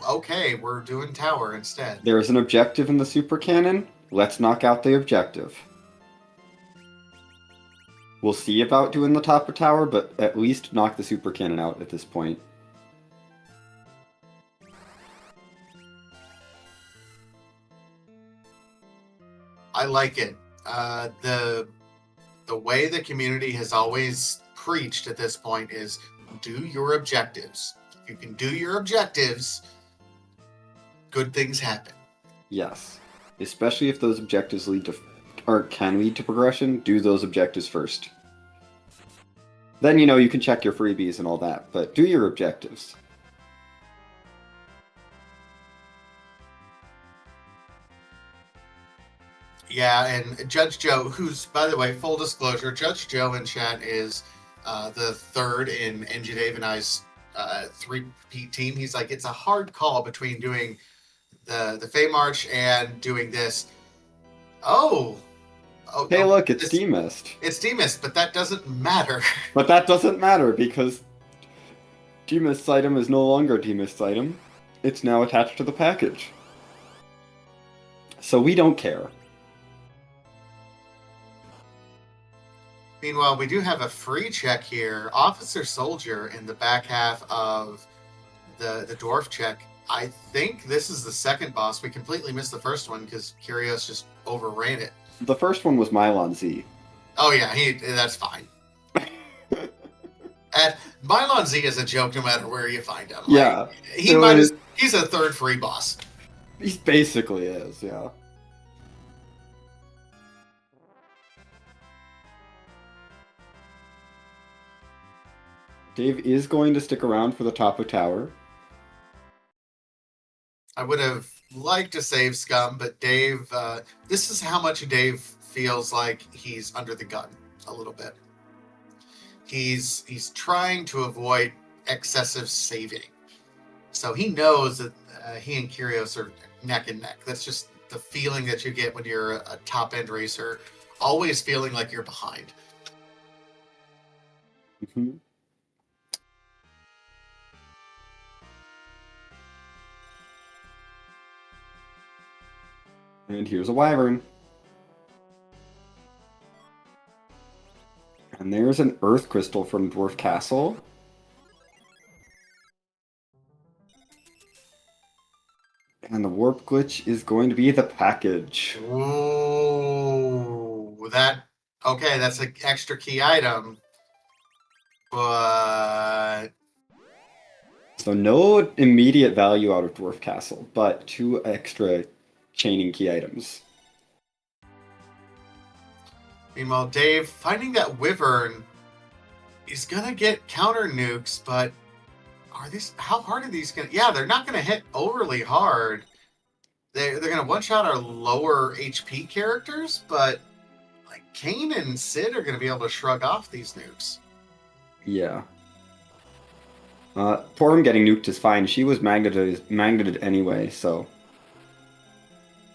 Speaker 2: okay, we're doing tower instead.
Speaker 1: There's an objective in the super cannon. Let's knock out the objective. We'll see about doing the top of tower, but at least knock the super cannon out at this point.
Speaker 2: I like it. The way the community has always preached at this point is do your objectives. If you can do your objectives, good things happen.
Speaker 1: Yes. Especially if those objectives can lead to progression, do those objectives first. Then, you can check your freebies and all that, but do your objectives.
Speaker 2: Yeah, and Judge Joe, who's, by the way, full disclosure, Judge Joe in chat is the third in Engidave and I's three-peat team. He's like, it's a hard call between doing the Feymarch and doing this. Oh,
Speaker 1: hey, look, it's Demist.
Speaker 2: It's Demist, but that doesn't matter.
Speaker 1: But that doesn't matter because Demist's item is no longer Demist's item. It's now attached to the package. So we don't care.
Speaker 2: Meanwhile, we do have a free check here. Officer Soldier in the back half of the dwarf check. I think this is the second boss. We completely missed the first one because Kyrios just overran it.
Speaker 1: The first one was Mylon Z.
Speaker 2: Oh yeah, that's fine. And Mylon Z is a joke no matter where you find him.
Speaker 1: Yeah.
Speaker 2: He's a third free boss.
Speaker 1: He basically is, yeah. Dave is going to stick around for the top of tower.
Speaker 2: I would have liked to save Scum, but Dave, this is how much Dave feels like he's under the gun a little bit. He's trying to avoid excessive saving. So he knows that he and Kyrios are neck and neck. That's just the feeling that you get when you're a top end racer, always feeling like you're behind.
Speaker 1: Mhm. And here's a wyvern. And there's an earth crystal from Dwarf Castle. And the warp glitch is going to be the package.
Speaker 2: Ooh, okay, that's an extra key item. But
Speaker 1: So no immediate value out of Dwarf Castle, but 2 extra chaining key items.
Speaker 2: meanwhile, Dave, finding that wyvern is gonna get counter nukes, but how hard are these gonna? Yeah, they're not gonna hit overly hard. They're gonna one shot our lower HP characters, but like Kane and Sid are gonna be able to shrug off these nukes.
Speaker 1: Yeah. Porum getting nuked is fine. She was magneted anyway, so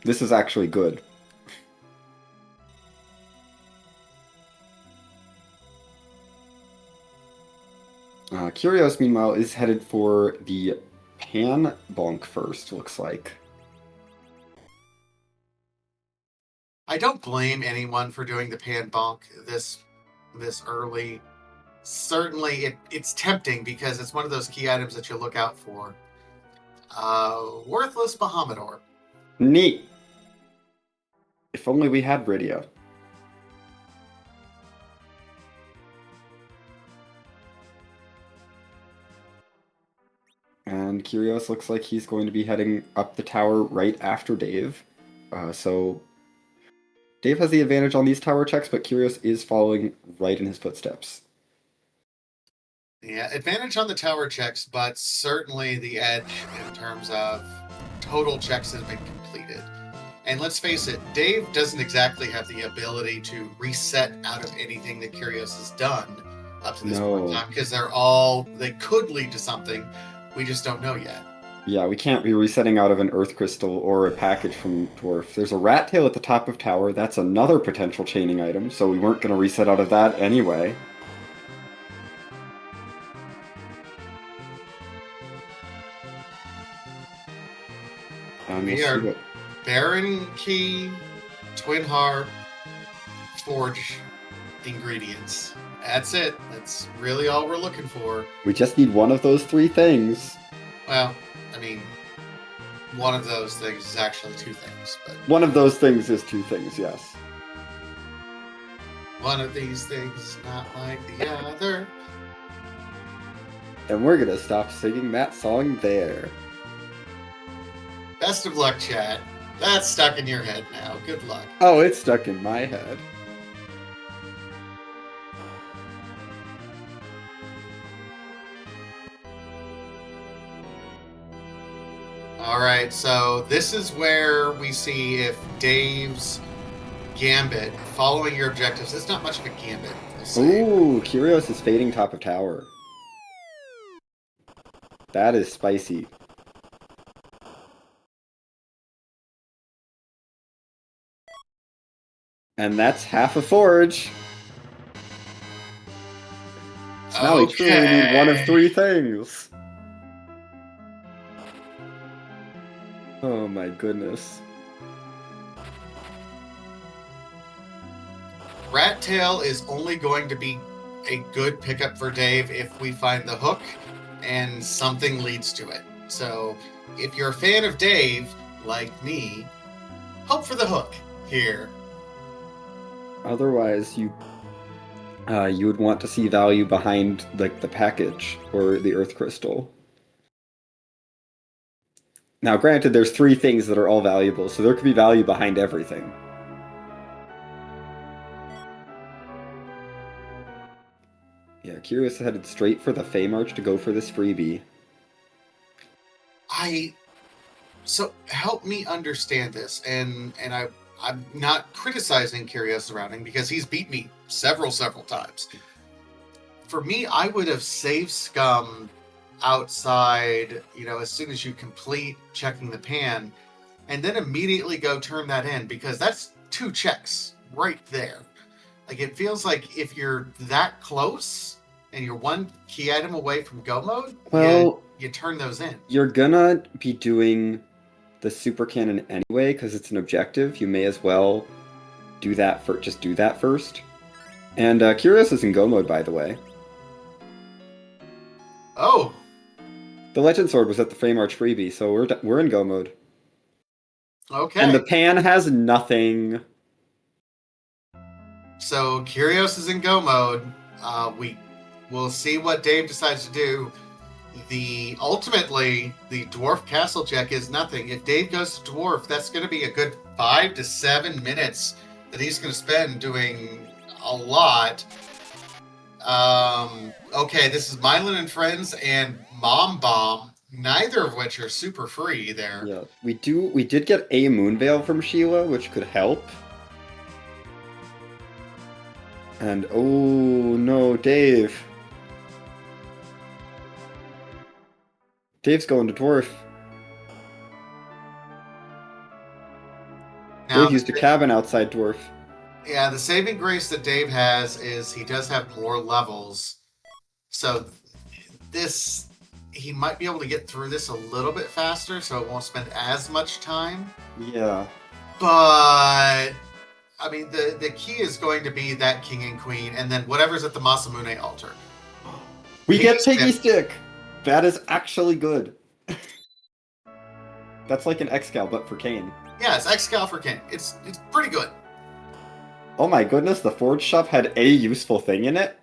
Speaker 1: this is actually good. Kyrios, meanwhile, is headed for the Pan Bonk first, looks like.
Speaker 2: I don't blame anyone for doing the pan bonk this early. Certainly, it's tempting because it's one of those key items that you look out for. Worthless Bahamut Orb.
Speaker 1: Neat. If only we had Rydia. And Kyrios looks like he's going to be heading up the tower right after Dave. So Dave has the advantage on these tower checks, but Kyrios is following right in his footsteps.
Speaker 2: Yeah, advantage on the tower checks, but certainly the edge in terms of total checks has been completed. And let's face it, Dave doesn't exactly have the ability to reset out of anything that Kyrios has done up to this point in time, because they could lead to something. We just don't know yet.
Speaker 1: Yeah, we can't be resetting out of an Earth Crystal or a package from Dwarf. There's a Rat Tail at the top of tower. That's another potential chaining item, so we weren't going to reset out of that anyway.
Speaker 2: We are Baron Key, Twin Harp, Forge ingredients. That's it. That's really all we're looking for.
Speaker 1: We just need one of those 3 things.
Speaker 2: Well, I mean, one of those things is actually 2 things, but
Speaker 1: one of those things is 2 things, yes.
Speaker 2: One of these things is not like the other.
Speaker 1: And we're gonna stop singing that song there.
Speaker 2: Best of luck, chat. That's stuck in your head now. Good luck.
Speaker 1: Oh, it's stuck in my head.
Speaker 2: Alright, so this is where we see if Dave's gambit, following your objectives, it's not much of a gambit.
Speaker 1: Ooh, Kyrios is fading top of tower. That is spicy. And that's half a forge. So now we truly need one of 3 things. Oh my goodness.
Speaker 2: Rat Tail is only going to be a good pickup for Dave if we find the hook and something leads to it. So if you're a fan of Dave, like me, hope for the hook here.
Speaker 1: Otherwise, you would want to see value behind like the package or the Earth Crystal. Now, granted, there's 3 things that are all valuable, so there could be value behind everything. Yeah, Kyrios headed straight for the Fey March to go for this freebie.
Speaker 2: So help me understand this, and I'm not criticizing Kyrios surrounding because he's beat me several times. For me, I would have saved Scum outside, as soon as you complete checking the pan, and then immediately go turn that in, because that's 2 checks right there. Like, it feels like if you're that close and you're 1 key item away from go mode,
Speaker 1: Well,
Speaker 2: you turn those in.
Speaker 1: you're gonna be doing the super cannon anyway because it's an objective. You may as well do that first. And Kyrios is in go mode, by the way.
Speaker 2: Oh,
Speaker 1: The Legend Sword was at the Frame Arch freebie, so we're in go mode.
Speaker 2: okay.
Speaker 1: And the pan has nothing.
Speaker 2: So Kyrios is in go mode. We'll see what Dave decides to do. Ultimately, the dwarf castle check is nothing. If Dave goes to dwarf, that's going to be a good 5 to 7 minutes that he's going to spend doing a lot. Okay, this is Mylan and Friends and Mom Bomb, neither of which are super free there.
Speaker 1: Yeah, we did get a Moonveil from Sheila, which could help. And oh no, Dave. Dave's going to dwarf.
Speaker 2: Now,
Speaker 1: Dave used a cabin outside dwarf.
Speaker 2: Yeah, the saving grace that Dave has is he does have more levels. So he might be able to get through this a little bit faster, so it won't spend as much time.
Speaker 1: Yeah.
Speaker 2: But I mean, the key is going to be that king and queen, and then whatever's at the Masamune altar.
Speaker 1: We get Piggy Stick! That is actually good. That's like an Excal, but for Kane.
Speaker 2: Yeah, it's Excal for Kane. It's pretty good.
Speaker 1: Oh my goodness, the Forge Shop had a useful thing in it?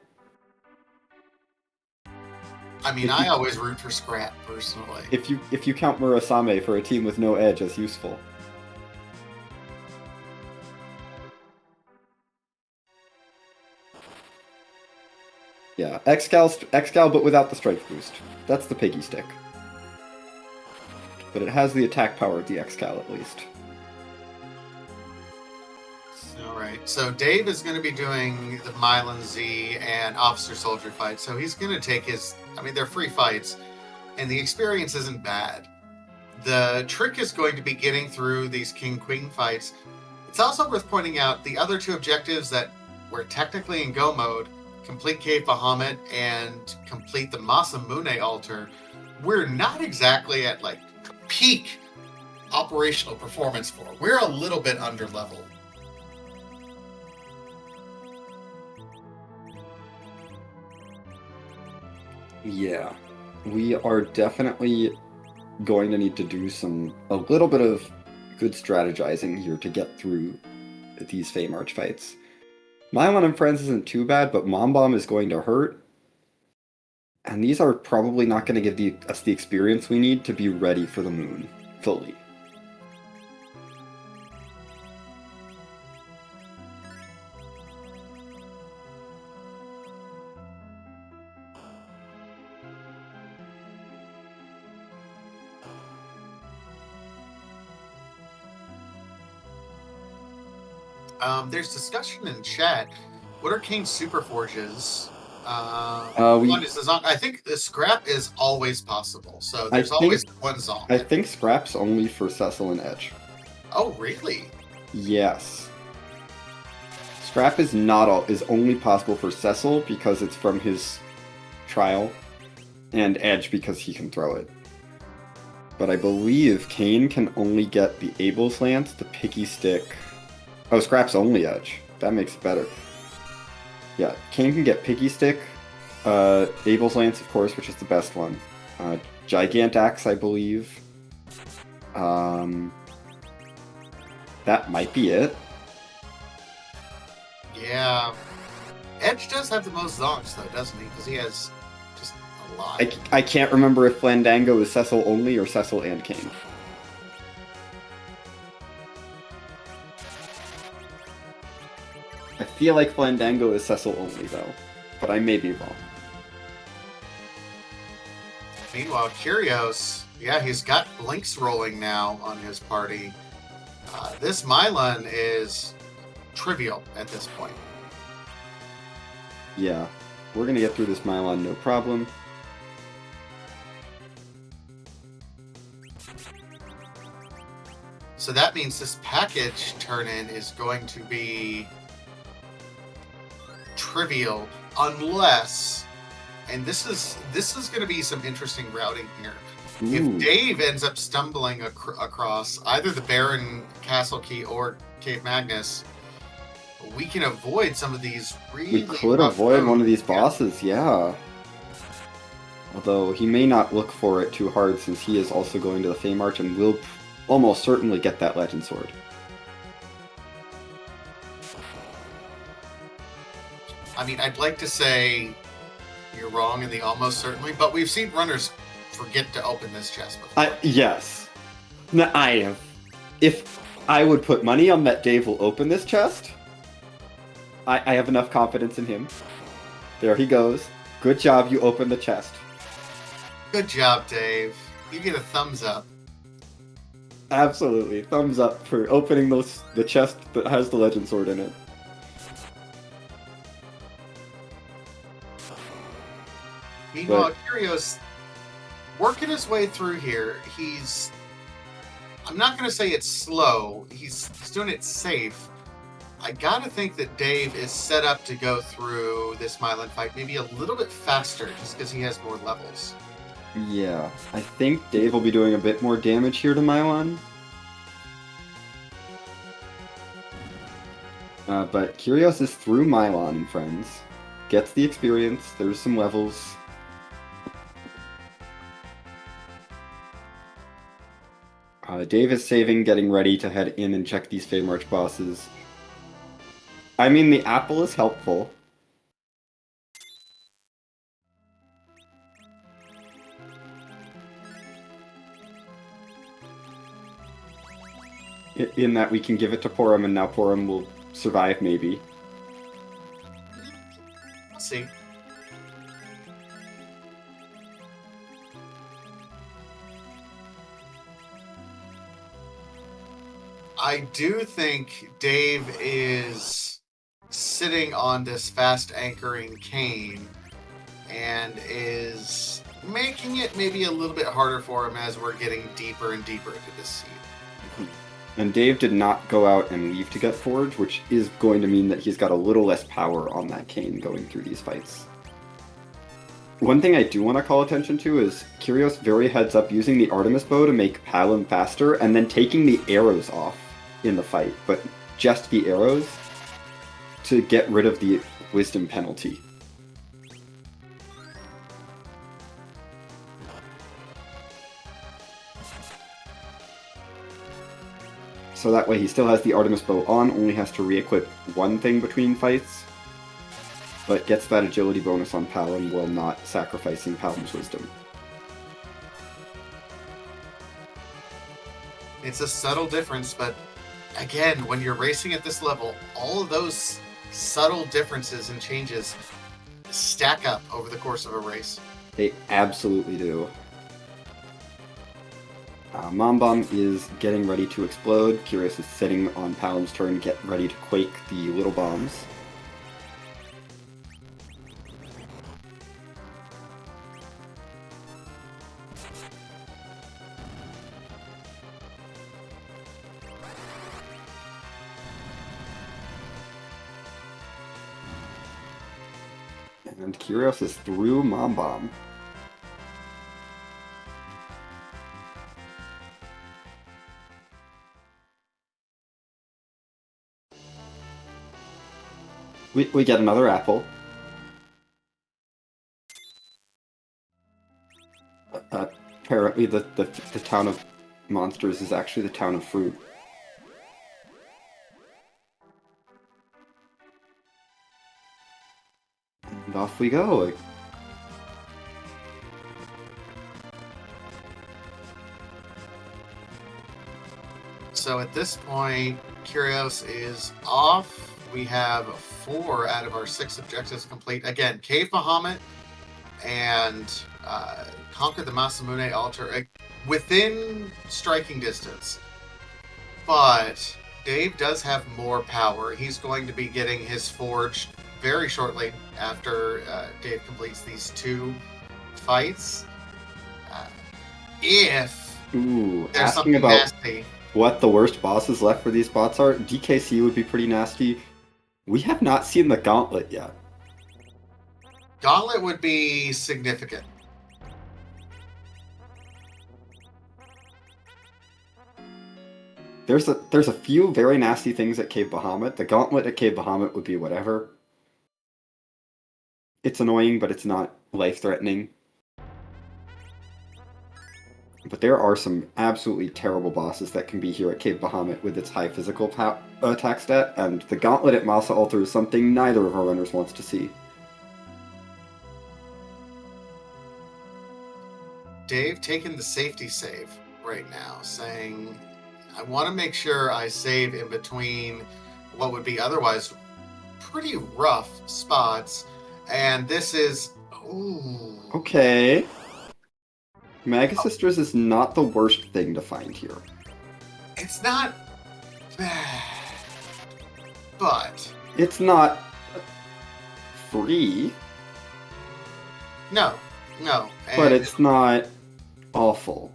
Speaker 2: I mean, I always root for Scrap, personally.
Speaker 1: If you count Murasame for a team with no edge as useful. Yeah, Excal but without the strike boost. That's the Piggy Stick. But it has the attack power of the Excal at least.
Speaker 2: Alright, so Dave is going to be doing the Mylan Z and Officer Soldier fight, so he's going to take they're free fights, and the experience isn't bad. The trick is going to be getting through these King-Queen fights. It's also worth pointing out the other 2 objectives that were technically in go mode, complete Cave Bahamut and complete the Masamune altar, we're not exactly at peak operational performance for. We're a little bit under level.
Speaker 1: Yeah, we are definitely going to need to do a little bit of good strategizing here to get through these Fame Arch fights. Mylan and Friends isn't too bad, but Mom Bomb is going to hurt. And these are probably not going to give us the experience we need to be ready for the moon fully.
Speaker 2: There's discussion in chat. What are Kane's super forges?
Speaker 1: One
Speaker 2: is I think the scrap is always possible. So there's always one Zonk.
Speaker 1: I think scrap's only for Cecil and Edge.
Speaker 2: Oh, really?
Speaker 1: Yes. Scrap is only possible for Cecil because it's from his trial, and Edge because he can throw it. But I believe Kane can only get the Abel's Lance, the Piggy Stick. Oh, Scrap's only Edge. That makes it better. Yeah, Kane can get Piggy Stick, Abel's Lance, of course, which is the best one. Gigantaxe, I believe. That might be it.
Speaker 2: Yeah. Edge does have the most Zonks, though, doesn't he? Because he has just a lot.
Speaker 1: I can't remember if Flandango is Cecil only or Cecil and Kane. I feel like Flandango is Cecil only, though. But I may be wrong.
Speaker 2: Meanwhile, Kyrios, yeah, he's got Blinks rolling now on his party. This Mylan is trivial at this point.
Speaker 1: Yeah, we're gonna get through this Mylan no problem.
Speaker 2: So that means this package turn-in is going to be trivial unless, and this is going to be some interesting routing here.
Speaker 1: Ooh.
Speaker 2: If Dave ends up stumbling across either the Baron Castle Key or Cave Magnus, we can avoid some of these really
Speaker 1: We could
Speaker 2: rough
Speaker 1: avoid one of
Speaker 2: roads.
Speaker 1: these bosses, yeah. Although he may not look for it too hard since he is also going to the Fey March and will almost certainly get that Legend Sword.
Speaker 2: I mean, I'd like to say you're wrong in the almost certainly, but we've seen runners forget to open this chest before.
Speaker 1: Yes. No, I have. If I would put money on that Dave will open this chest, I have enough confidence in him. There he goes. Good job, you opened the chest.
Speaker 2: Good job, Dave. You get a thumbs up.
Speaker 1: Absolutely. Thumbs up for opening the chest that has the Legend Sword in it.
Speaker 2: Meanwhile, Kyrios working his way through here. I'm not going to say it's slow. He's doing it safe. I got to think that Dave is set up to go through this Mylan fight maybe a little bit faster just because he has more levels.
Speaker 1: Yeah, I think Dave will be doing a bit more damage here to Mylon. But Kyrios is through Mylon, friends. Gets the experience, there's some levels. Dave is saving, getting ready to head in and check these Fey March bosses. I mean, the apple is helpful. In that we can give it to Porum, and now Porum will survive, maybe.
Speaker 2: Let's see. I do think Dave is sitting on this fast anchoring cane and is making it maybe a little bit harder for him as we're getting deeper and deeper into this scene.
Speaker 1: And Dave did not go out and leave to get Forge, which is going to mean that he's got a little less power on that cane going through these fights. One thing I do want to call attention to is Kyrios very heads up using the Artemis bow to make Palom faster, and then taking the arrows off in the fight, but just the arrows to get rid of the wisdom penalty. So that way he still has the Artemis bow on, only has to re-equip one thing between fights, but gets that agility bonus on Palom while not sacrificing Palom's wisdom.
Speaker 2: It's a subtle difference, but again, when you're racing at this level, all of those subtle differences and changes stack up over the course of a race.
Speaker 1: They absolutely do. Mom Bomb is getting ready to explode. Kyrios is sitting on Palom's turn, get ready to quake the little bombs. And Kyrios is through Mom Bomb. We get another apple. Apparently the town of monsters is actually the town of fruit. And off we go.
Speaker 2: So at this point, Kyrios is off. We have 4 out of our 6 objectives complete. Again, Cave Bahamut and conquer the Masamune altar within striking distance. But Dave does have more power. He's going to be getting his forge very shortly after Dave completes these 2 fights. If
Speaker 1: Ooh,
Speaker 2: there's
Speaker 1: asking
Speaker 2: something
Speaker 1: about
Speaker 2: nasty.
Speaker 1: what the worst bosses left for these spots are. DKC would be pretty nasty. We have not seen the Gauntlet yet.
Speaker 2: Gauntlet would be significant.
Speaker 1: There's a few very nasty things at Cave Bahamut. The Gauntlet at Cave Bahamut would be whatever. It's annoying, but it's not life-threatening. But there are some absolutely terrible bosses that can be here at Cave Bahamut with its high physical attack stat, and the Gauntlet at Masa Altar is something neither of our runners wants to see.
Speaker 2: Dave taking the safety save right now, saying, I want to make sure I save in between what would be otherwise pretty rough spots. And this is... Ooh.
Speaker 1: Okay. Magus Sisters is not the worst thing to find here.
Speaker 2: It's not bad, but...
Speaker 1: It's not free.
Speaker 2: No.
Speaker 1: But it's not awful.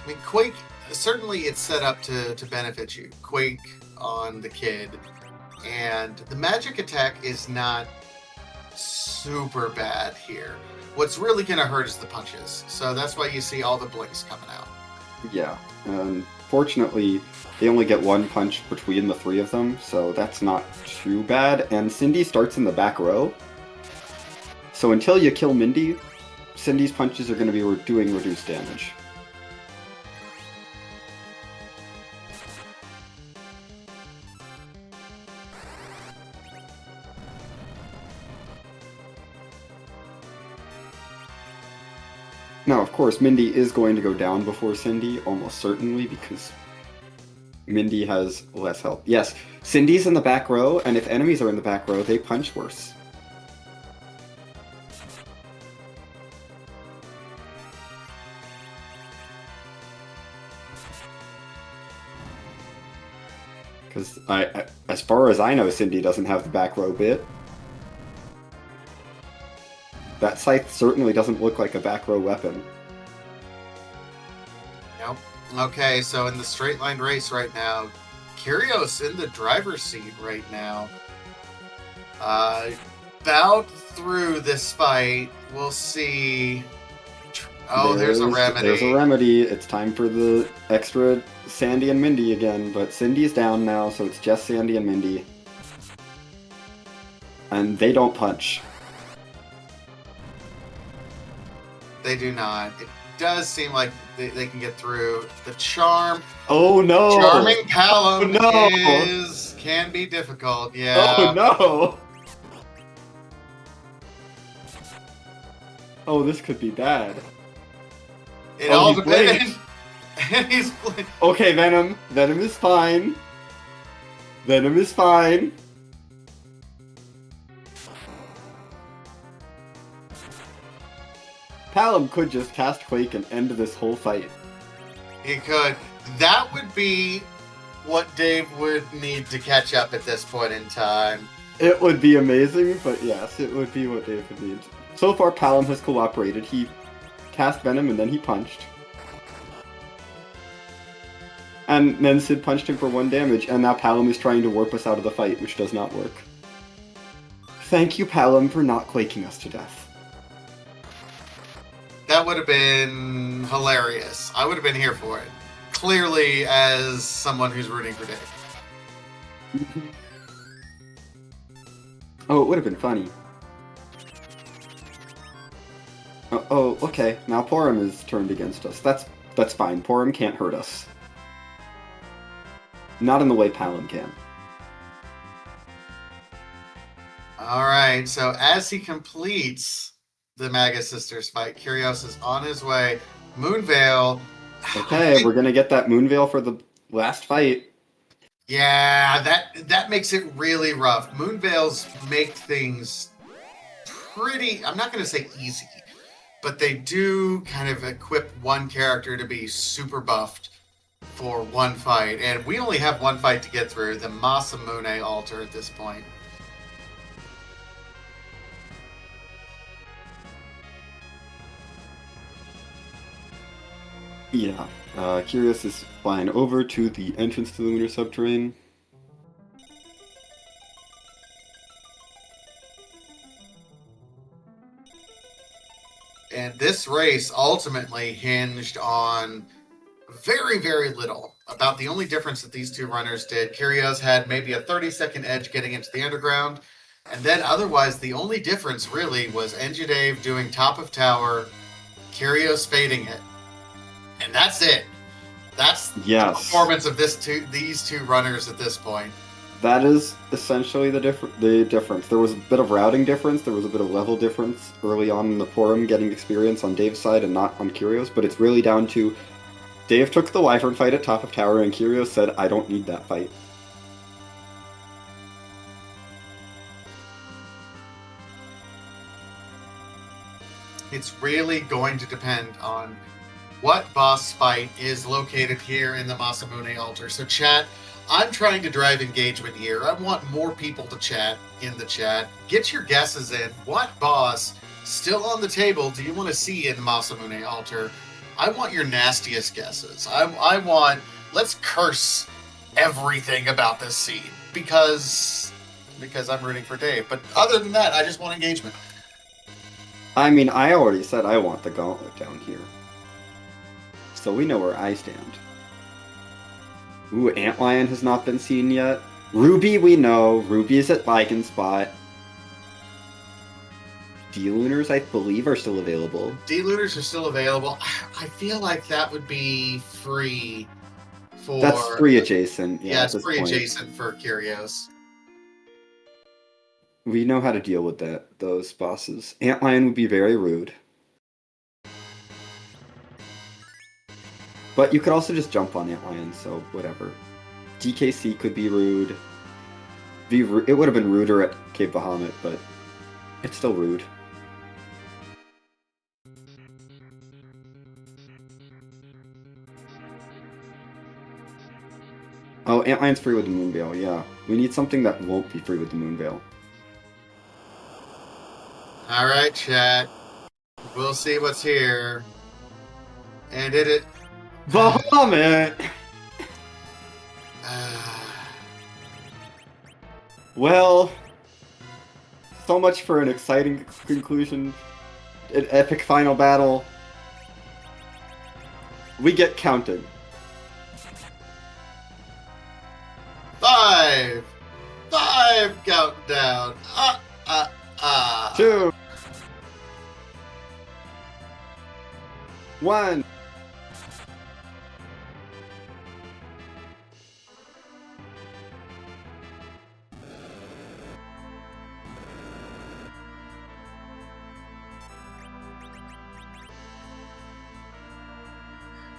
Speaker 2: I mean, Quake, certainly it's set up to benefit you. Quake on the kid. And the magic attack is not super bad here. What's really going to hurt is the punches. So that's why you see all the blinks coming out.
Speaker 1: Yeah. Fortunately, they only get one punch between the three of them, so that's not too bad. And Cindy starts in the back row. So until you kill Mindy, Cindy's punches are going to be doing reduced damage. Now, of course, Mindy is going to go down before Cindy, almost certainly, because Mindy has less health. Yes, Cindy's in the back row, and if enemies are in the back row, they punch worse. Because as far as I know, Cindy doesn't have the back row bit. That scythe certainly doesn't look like a back row weapon.
Speaker 2: Nope. Okay, so in the straight line race right now, Kyrios in the driver's seat right now. About through this fight, we'll see. Oh, there's a remedy.
Speaker 1: There's a remedy. It's time for the extra Sandy and Mindy again, but Cindy's down now, so it's just Sandy and Mindy. And they don't punch.
Speaker 2: They do not. It does seem like they can get through. The charm.
Speaker 1: Oh no!
Speaker 2: Charming Palom
Speaker 1: no!
Speaker 2: can be difficult. Yeah.
Speaker 1: Oh no! Oh, this could be bad.
Speaker 2: It all depends. And he's
Speaker 1: okay, Venom. Venom is fine. Venom is fine. Palom could just cast Quake and end this whole fight.
Speaker 2: He could. That would be what Dave would need to catch up at this point in time.
Speaker 1: It would be amazing, but yes, it would be what Dave would need. So far, Palom has cooperated. He cast Venom and then he punched. And then Sid punched him for 1 damage, and now Palom is trying to warp us out of the fight, which does not work. Thank you, Palom, for not quaking us to death.
Speaker 2: That would have been hilarious. I would have been here for it. Clearly, as someone who's rooting for Dave.
Speaker 1: Oh, it would have been funny. Oh, okay. Now Porum is turned against us. That's fine. Porum can't hurt us. Not in the way Palom can.
Speaker 2: Alright, so as he completes the Magus Sisters fight, Kyrios is on his way. Moonveil.
Speaker 1: Okay, we're gonna get that Moonveil for the last fight.
Speaker 2: Yeah, that makes it really rough. Moonveils make things pretty, I'm not going to say easy, but they do kind of equip one character to be super buffed for one fight, and we only have one fight to get through, the Masamune altar at this point.
Speaker 1: Yeah. Kyrios is flying over to the entrance to the lunar subterrane.
Speaker 2: And this race ultimately hinged on very, very little. About the only difference that these two runners did. Kyrios had maybe a 30-second edge getting into the underground. And then otherwise, the only difference really was Engidave doing top of tower, Kyrios fading it. And that's it. That's the performance of these two runners at this point.
Speaker 1: That is essentially the difference. There was a bit of routing difference. There was a bit of level difference early on in the forum, getting experience on Dave's side and not on Kyrios. But it's really down to Dave took the Wyvern fight at top of tower, and Kyrios said, "I don't need that fight."
Speaker 2: It's really going to depend on what boss fight is located here in the Masamune altar. So chat, I'm trying to drive engagement here. I want more people to chat in the chat. Get your guesses in. What boss still on the table do you want to see in the Masamune altar? I want your nastiest guesses. I want, let's curse everything about this scene because I'm rooting for Dave. But other than that, I just want engagement.
Speaker 1: I mean, I already said I want the gauntlet down here. So we know where I stand. Ooh, Antlion has not been seen yet. Ruby, we know. Ruby is at Lycan Spot. D-Lunars, I believe, are still available.
Speaker 2: D-Lunars are still available. I feel like that would be free for...
Speaker 1: That's free adjacent.
Speaker 2: Yeah, it's free adjacent for Kyrios.
Speaker 1: We know how to deal with those bosses. Antlion would be very rude. But you could also just jump on Antlion, so whatever. DKC could be rude. It would have been ruder at Cave Bahamut, but it's still rude. Oh, Antlion's free with the Moonveil, yeah. We need something that won't be free with the Moonveil.
Speaker 2: Alright, chat. We'll see what's here. And it...
Speaker 1: Bahamut! Well, so much for an exciting conclusion. An epic final battle. We get counted.
Speaker 2: 5 countdown.
Speaker 1: 2 1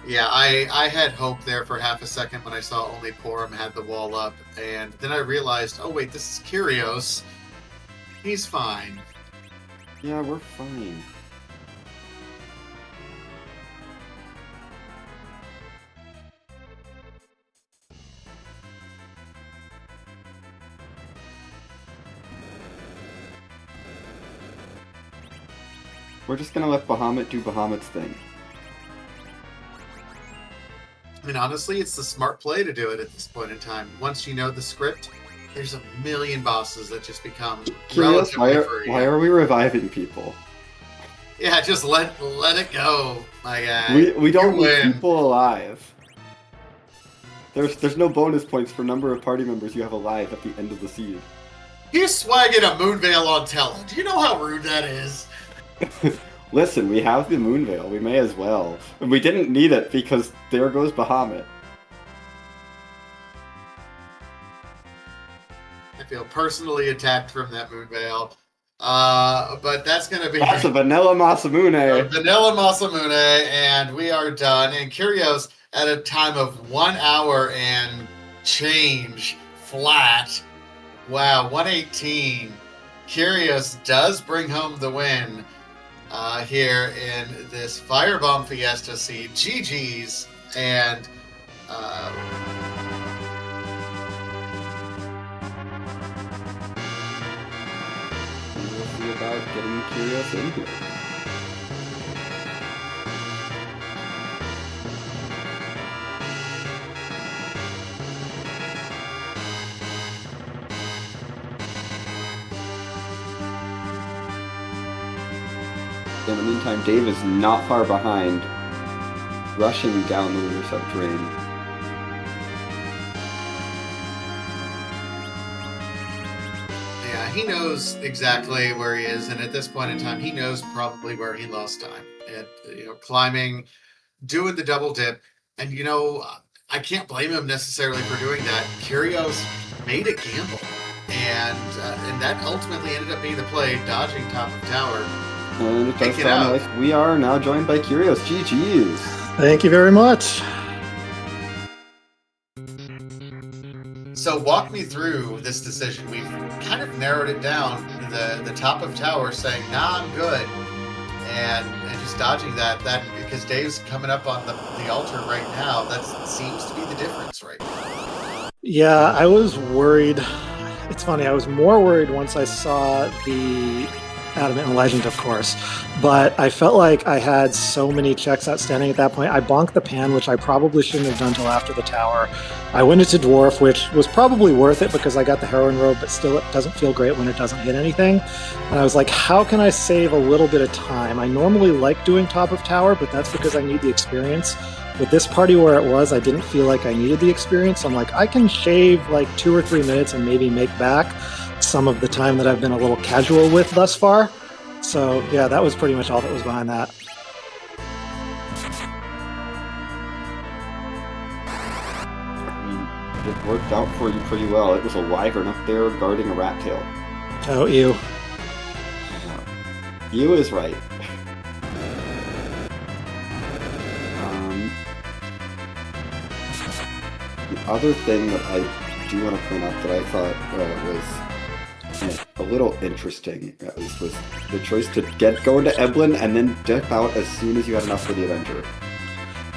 Speaker 2: Yeah, I had hope there for half a second when I saw only Porum had the wall up, and then I realized, oh wait, this is Kyrios. He's fine.
Speaker 1: Yeah, we're fine. We're just gonna let Bahamut do Bahamut's thing.
Speaker 2: I mean, honestly, it's the smart play to do it at this point in time. Once you know the script, there's a million bosses that just become
Speaker 1: Kyrios, why are we reviving people?
Speaker 2: Yeah, just let it go, my guy.
Speaker 1: We don't need people alive. There's no bonus points for number of party members you have alive at the end of the seed.
Speaker 2: You're swagging a Moonveil on Tella. Do you know how rude that is?
Speaker 1: Listen, we have the Moonveil. We may as well. And we didn't need it because there goes Bahamut.
Speaker 2: I feel personally attacked from that Moonveil. But that's going to be...
Speaker 1: That's a Vanilla Masamune.
Speaker 2: Vanilla Masamune, and we are done. And Kyrios, at a time of 1 hour and change flat. Wow, 118. Kyrios does bring home the win. Here in this Firebomb Fiesta seed. GG's. And
Speaker 1: We'll see about getting Kyrios in here. In the meantime, Dave is not far behind, rushing down the lunar subterranean.
Speaker 2: Yeah, he knows exactly where he is, and at this point in time, he knows probably where he lost time. Climbing, doing the double dip, and I can't blame him necessarily for doing that. Kyrios made a gamble, and that ultimately ended up being the play, dodging top of tower.
Speaker 1: And it does sound like we are now joined by Kyrios. GG's.
Speaker 3: Thank you very much.
Speaker 2: So walk me through this decision. We've kind of narrowed it down. The top of tower saying, "Nah, I'm good," and just dodging that because Dave's coming up on the altar right now. That seems to be the difference right now.
Speaker 3: Yeah, I was worried. It's funny. I was more worried once I saw the Adamant and Legend, of course, but I felt like I had so many checks outstanding at that point. I bonked the pan, which I probably shouldn't have done till after the tower. I went into Dwarf, which was probably worth it because I got the Heroine Robe, but still it doesn't feel great when it doesn't hit anything. And I was like, how can I save a little bit of time? I normally like doing top of tower, but that's because I need the experience. With this party where it was, I didn't feel like I needed the experience. So I'm like, I can shave like 2 or 3 minutes and maybe make back some of the time that I've been a little casual with thus far. So yeah, that was pretty much all that was behind that.
Speaker 1: I mean, it worked out for you pretty well. It was a wyvern up there guarding a rat tail.
Speaker 3: Oh, ew.
Speaker 1: You is right. The other thing that I do want to point out that I thought was a little interesting, at least, was the choice to go into Eblin and then dip out as soon as you had enough for the Avenger.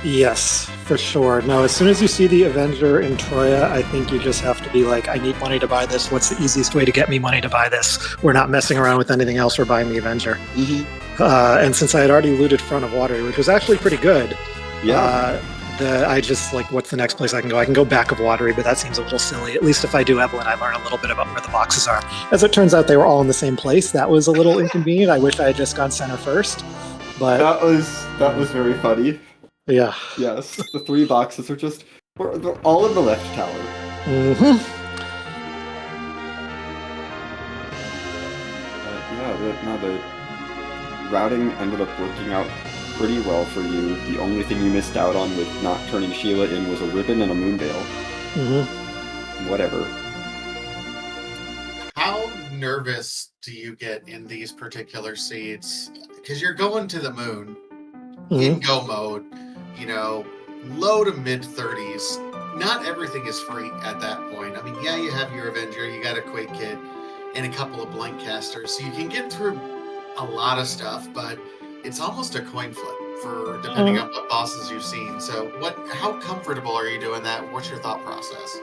Speaker 3: Yes, for sure. No, as soon as you see the Avenger in Troya, I think you just have to be like, I need money to buy this. What's the easiest way to get me money to buy this? We're not messing around with anything else. We're buying the Avenger.
Speaker 1: Mm-hmm.
Speaker 3: And since I had already looted Front of Watery, which was actually pretty good,
Speaker 1: yeah.
Speaker 3: I just like, what's the next place I can go? I can go back of Watery, but that seems a little silly. At least if I do Evelyn, I learn a little bit about where the boxes are. As it turns out, they were all in the same place. That was a little inconvenient. I wish I had just gone center first. But
Speaker 1: that was very funny.
Speaker 3: Yeah.
Speaker 1: Yes, the 3 boxes are they're all in the left tower.
Speaker 3: Mm-hmm.
Speaker 1: The routing ended up working out pretty well for you. The only thing you missed out on with not turning Sheila in was a ribbon and a moonveil.
Speaker 3: Mm-hmm.
Speaker 1: Whatever.
Speaker 2: How nervous do you get in these particular seeds? Because you're going to the moon in go mode, low to mid 30s. Not everything is free at that point. I mean, yeah, you have your Avenger, you got a Quake Kit, and a couple of blank casters, so you can get through a lot of stuff, but it's almost a coin flip for depending on what bosses you've seen. So how comfortable are you doing that? What's your thought process?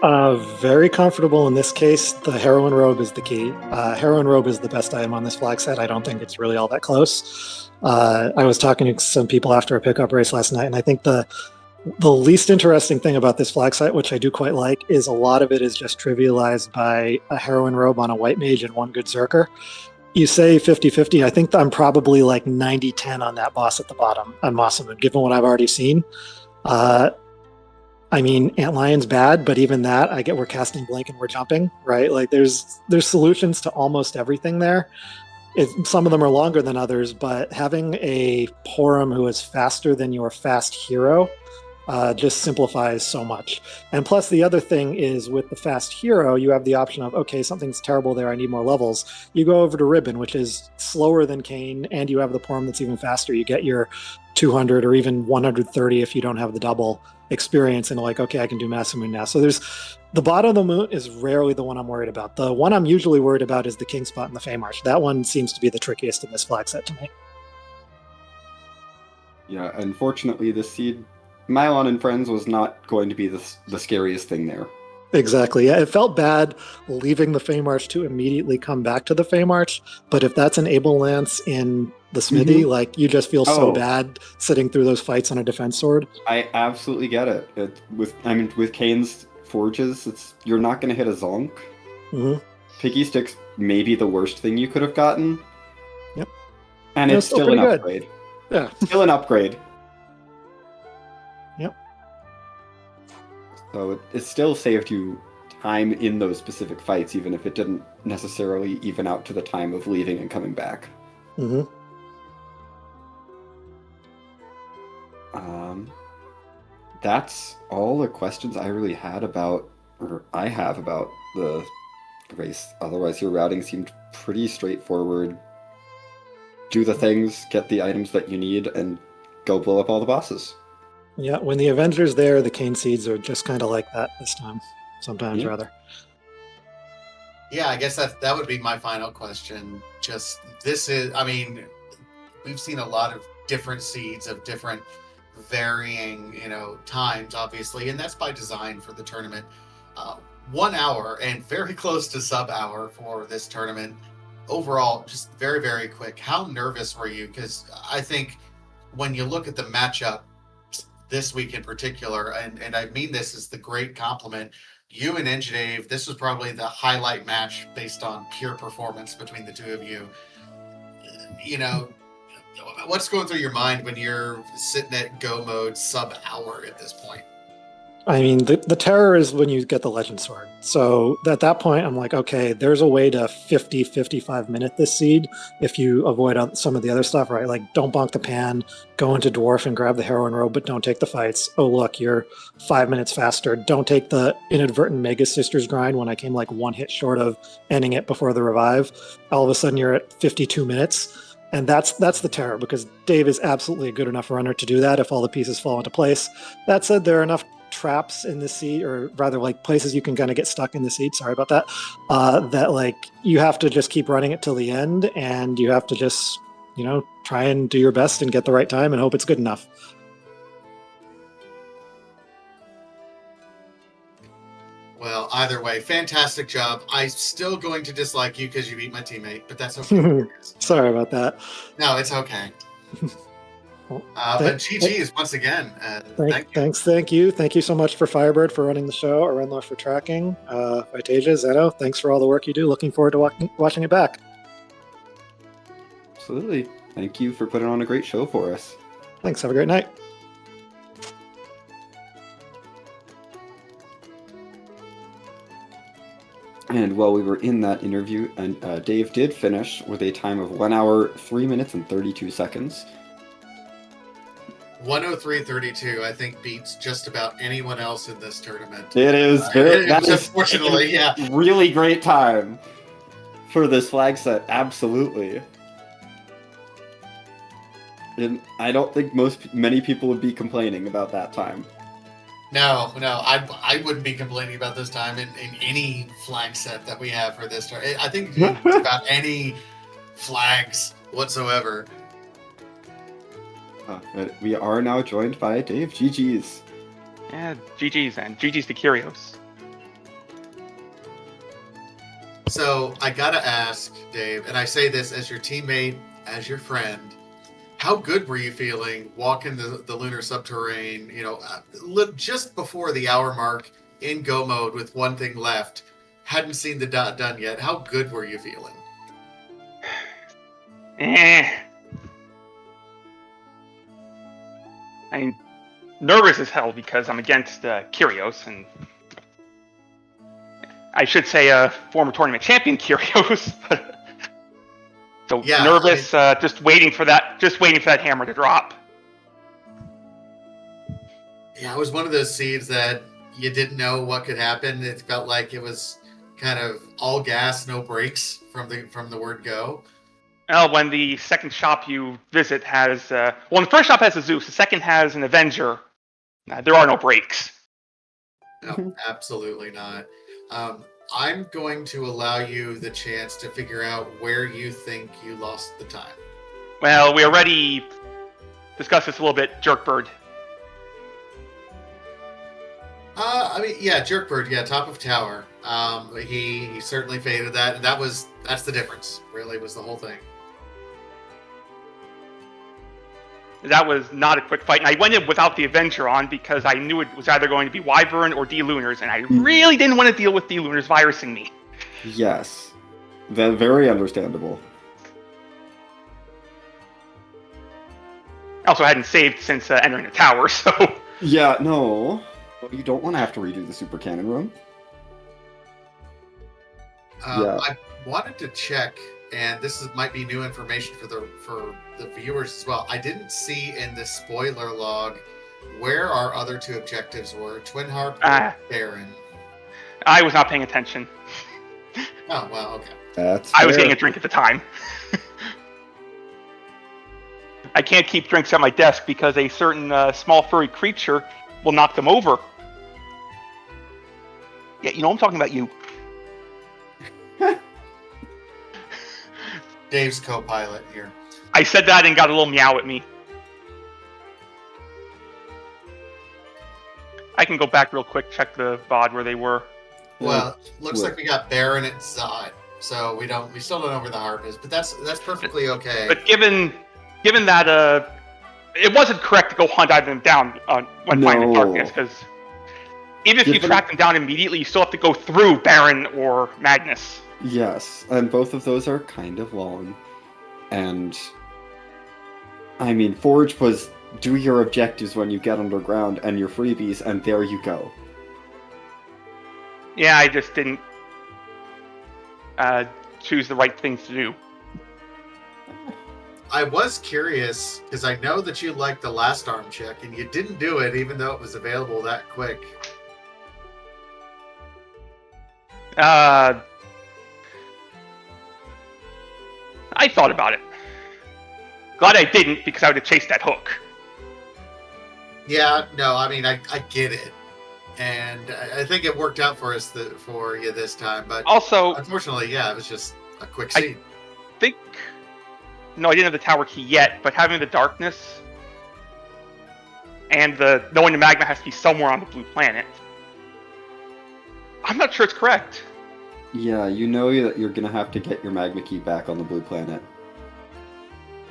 Speaker 3: Very comfortable in this case. The Heroine Robe is the key. Heroine Robe is the best item on this flag set. I don't think it's really all that close. I was talking to some people after a pickup race last night, and I think the least interesting thing about this flag set, which I do quite like, is a lot of it is just trivialized by a Heroine Robe on a White Mage and 1 good Zerker. You say 50-50. I think I'm probably like 90-10 on that boss at the bottom on Masamune, given what I've already seen. I mean, Antlion's bad, but even that, I get we're casting Blink and we're jumping, right? Like there's solutions to almost everything there. Some of them are longer than others, but having a Porum who is faster than your fast hero just simplifies so much. And plus, the other thing is with the fast hero, you have the option of, okay, something's terrible there, I need more levels. You go over to Ribbon, which is slower than Kane, and you have the Porum that's even faster. You get your 200 or even 130 if you don't have the double experience, and like, okay, I can do Masamune now. So the bottom of the moon is rarely the one I'm worried about. The one I'm usually worried about is the King Spot and the Fey March. That one seems to be the trickiest in this flag set to me.
Speaker 1: Yeah, unfortunately, this seed Mylon and Friends was not going to be the scariest thing there.
Speaker 3: Exactly. Yeah, it felt bad leaving the Feymarch to immediately come back to the Feymarch, but if that's an Able Lance in the Smithy,
Speaker 1: Mm-hmm.
Speaker 3: like you just feel so
Speaker 1: Oh,
Speaker 3: bad sitting through those fights on a defense sword.
Speaker 1: I absolutely get it. With Kane's forges, you're not going to hit a zonk.
Speaker 3: Hmm.
Speaker 1: Piggy sticks may be the worst thing you could have gotten,
Speaker 3: Yep.
Speaker 1: and
Speaker 3: It
Speaker 1: it's
Speaker 3: was still
Speaker 1: still an
Speaker 3: pretty good.
Speaker 1: upgrade.
Speaker 3: Yeah.
Speaker 1: Still an upgrade.
Speaker 3: Yep.
Speaker 1: So it still saved you time in those specific fights, even if it didn't necessarily even out to the time of leaving and coming back.
Speaker 3: Hmm.
Speaker 1: Um, that's all the questions I really had about, or I have about the race. Otherwise, your routing seemed pretty straightforward. Do the things, get the items that you need, and go blow up all the bosses.
Speaker 3: Yeah. When the Avenger's there, the Cane Seeds are just kind of like that this time. Sometimes,
Speaker 1: Yeah.
Speaker 3: rather.
Speaker 2: Yeah, I guess that would be my final question. Just this is, I mean, we've seen a lot of different seeds of different varying, times, obviously, and that's by design for the tournament. Uh, 1 hour and very close to sub hour for this tournament. Overall, just very, very quick. How nervous were you? Because I think when you look at the matchup this week in particular, and I mean this as the great compliment, you and Engidave, this was probably the highlight match based on pure performance between the two of you. You know, what's going through your mind when you're sitting at go mode sub hour at this point?
Speaker 3: I mean, the terror is when you get the Legend Sword. So at that point, I'm like, okay, there's a way to 55 minute this seed if you avoid some of the other stuff, right? Like, don't bonk the pan, go into Dwarf and grab the Heroine Robe, but don't take the fights. Oh, look, you're 5 minutes faster. Don't take the inadvertent Mega Sisters grind when I came like one hit short of ending it before the revive. All of a sudden, you're at 52 minutes. And that's the terror, because Dave is absolutely a good enough runner to do that if all the pieces fall into place. That said, there are enough traps in the seat, or rather like places you can kind of get stuck in the seat, sorry about that, that like you have to just keep running it till the end, and you have to just try and do your best and get the right time and hope it's good enough.
Speaker 2: Well, either way, fantastic job. I'm still going to dislike you because you beat my teammate, but that's okay.
Speaker 3: Sorry about that.
Speaker 2: No, it's okay.
Speaker 3: Well,
Speaker 2: But GG's once again. Thank you.
Speaker 3: thank you so much for Firebird for running the show, Arenla for tracking, Vitasia, Zeno, thanks for all the work you do. Looking forward to watching it back.
Speaker 1: Absolutely. Thank you for putting on a great show for us.
Speaker 3: Thanks, have a great night.
Speaker 1: And while we were in that interview, and Dave did finish with a time of 1 hour, 3 minutes, and 32 seconds.
Speaker 2: 103.32, I think, beats just about anyone else in this tournament.
Speaker 1: It is
Speaker 2: unfortunately, yeah,
Speaker 1: really great time for this flag set. Absolutely. And I don't think many people would be complaining about that time.
Speaker 2: No, I wouldn't be complaining about this time in any flag set that we have for this tournament. I think about any flags whatsoever.
Speaker 1: But we are now joined by Dave. GG's.
Speaker 4: Yeah, GG's, and GG's to Kyrios.
Speaker 2: So I gotta ask, Dave, and I say this as your teammate, as your friend, how good were you feeling walking the lunar subterrane, just before the hour mark in go mode with one thing left, hadn't seen the dot done yet? How good were you feeling?
Speaker 4: I'm nervous as hell because I'm against Kyrios, and I should say former tournament champion Kyrios. So yeah, nervous, just waiting for that hammer to drop.
Speaker 2: Yeah, it was one of those seeds that you didn't know what could happen. It felt like it was kind of all gas, no brakes from the word go.
Speaker 4: Well, when the second shop you visit has, the first shop has a Zeus, the second has an Avenger, there are no brakes.
Speaker 2: No, absolutely not. I'm going to allow you the chance to figure out where you think you lost the time.
Speaker 4: Well, we already discussed this a little bit, Jerkbird.
Speaker 2: I mean, yeah, Jerkbird, yeah, top of tower. He certainly faded that, and that's the difference. Really, was the whole thing.
Speaker 4: That was not a quick fight, and I went in without the Avenger on because I knew it was either going to be Wyvern or D-Lunars, and I really didn't want to deal with D-Lunars virusing me.
Speaker 1: Yes. Very understandable.
Speaker 4: Also, I hadn't saved since entering the tower, so...
Speaker 1: Yeah, no. You don't want to have to redo the super cannon room. Yeah.
Speaker 2: I wanted to check, and might be new information for the viewers as well. I didn't see in the spoiler log where our other two objectives were: Twin Harp or Baron.
Speaker 4: I was not paying attention.
Speaker 2: Oh, well, okay.
Speaker 1: That's
Speaker 4: I was getting a drink at the time. I can't keep drinks at my desk because a certain small furry creature will knock them over. Yeah, you know I'm talking about you.
Speaker 2: Dave's co-pilot here.
Speaker 4: I said that and got a little meow at me. I can go back real quick, check the VOD where they were.
Speaker 2: Well, looks like we got Baron at Zod, so we still don't know where the harp is, but that's perfectly okay.
Speaker 4: But given that it wasn't correct to go hunt either of them down when finding darkness, because even if you track them down immediately, you still have to go through Baron or Magnus.
Speaker 1: Yes, and both of those are kind of long. And I mean, Forge was do your objectives when you get underground and your freebies, and there you go.
Speaker 4: Yeah, I just didn't choose the right things to do.
Speaker 2: I was curious, because I know that you liked the last arm check, and you didn't do it even though it was available that quick.
Speaker 4: I thought about it. Glad I didn't, because I would have chased that hook.
Speaker 2: Yeah, no, I mean, I get it. And I think it worked out for us for you this time. But
Speaker 4: also,
Speaker 2: unfortunately, yeah, it was just a quick scene.
Speaker 4: No, I didn't have the tower key yet, but having the darkness and knowing the magma has to be somewhere on the blue planet, I'm not sure it's correct.
Speaker 1: Yeah, you know that you're going to have to get your magma key back on the blue planet.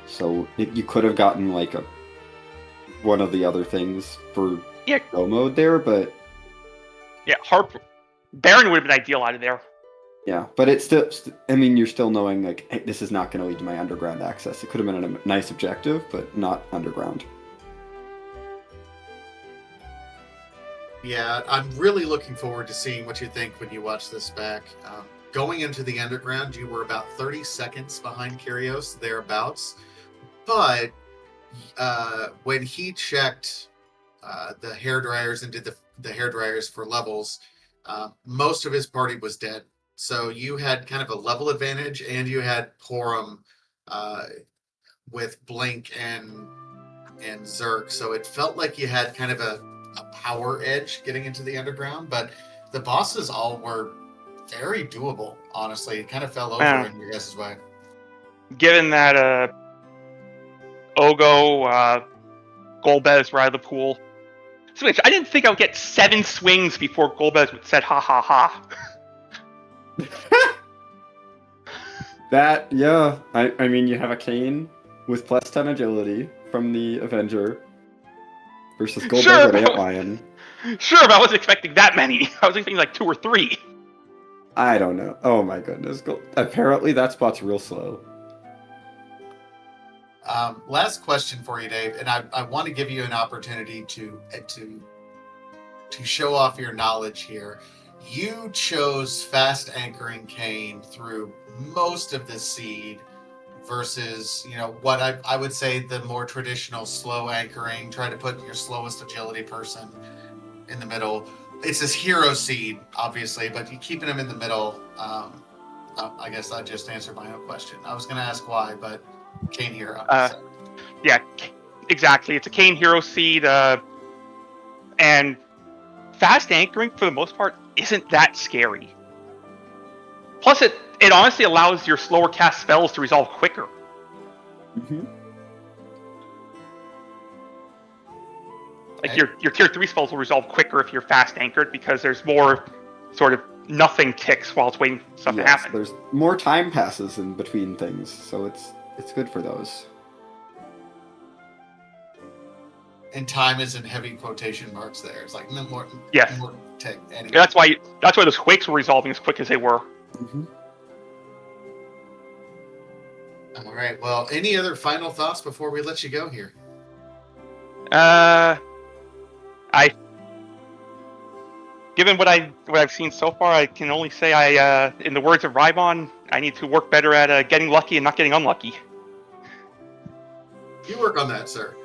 Speaker 1: So you could have gotten like one of the other things for go mode there, but...
Speaker 4: Yeah, Baron would have been ideal out of there.
Speaker 1: Yeah, but it's still, I mean, you're still knowing, like, hey, this is not going to lead to my underground access. It could have been a nice objective, but not underground.
Speaker 2: Yeah, I'm really looking forward to seeing what you think when you watch this back. Going into the underground, you were about 30 seconds behind Kyrios, thereabouts. But when he checked the hairdryers and did the hairdryers for levels, most of his party was dead. So you had kind of a level advantage, and you had Porum with Blink and Zerk. So it felt like you had kind of a power edge getting into the underground, but the bosses all were very doable, honestly. It kind of fell over in your guys' way.
Speaker 4: Given that Ogo, Golbez were out of the pool. Switch, I didn't think I would get 7 swings before Golbez said ha ha ha.
Speaker 1: That, yeah. I mean, you have a Kane with plus 10 agility from the Avenger versus Golbez and Antlion.
Speaker 4: Sure, but I wasn't expecting that many. I was expecting like 2 or 3.
Speaker 1: I don't know. Oh my goodness. Apparently that spot's real slow.
Speaker 2: Last question for you, Dave, and I want to give you an opportunity to show off your knowledge here. You chose fast anchoring Kane through most of the seed versus, what I would say the more traditional slow anchoring. Try to put your slowest agility person in the middle. It's this hero seed, obviously, but you keeping him in the middle. I guess I just answered my own question. I was going to ask why, but Kane hero.
Speaker 4: Yeah, exactly. It's a Kane hero seed, and fast anchoring for the most part isn't that scary. Plus, it honestly allows your slower cast spells to resolve quicker.
Speaker 1: Mm-hmm.
Speaker 4: Like your tier 3 spells will resolve quicker if you're fast anchored because there's more sort of nothing ticks while it's waiting for stuff to happen.
Speaker 1: There's more time passes in between things, so it's good for those.
Speaker 2: And time is in heavy quotation marks there. It's like no more.
Speaker 4: Yes.
Speaker 2: More tick. Anyway.
Speaker 4: That's why those quakes were resolving as quick as they were.
Speaker 1: Mm-hmm.
Speaker 2: All right. Well, any other final thoughts before we let you go here?
Speaker 4: Given what I've seen so far, I can only say in the words of Rybon, I need to work better at getting lucky and not getting unlucky.
Speaker 2: You work on that, sir.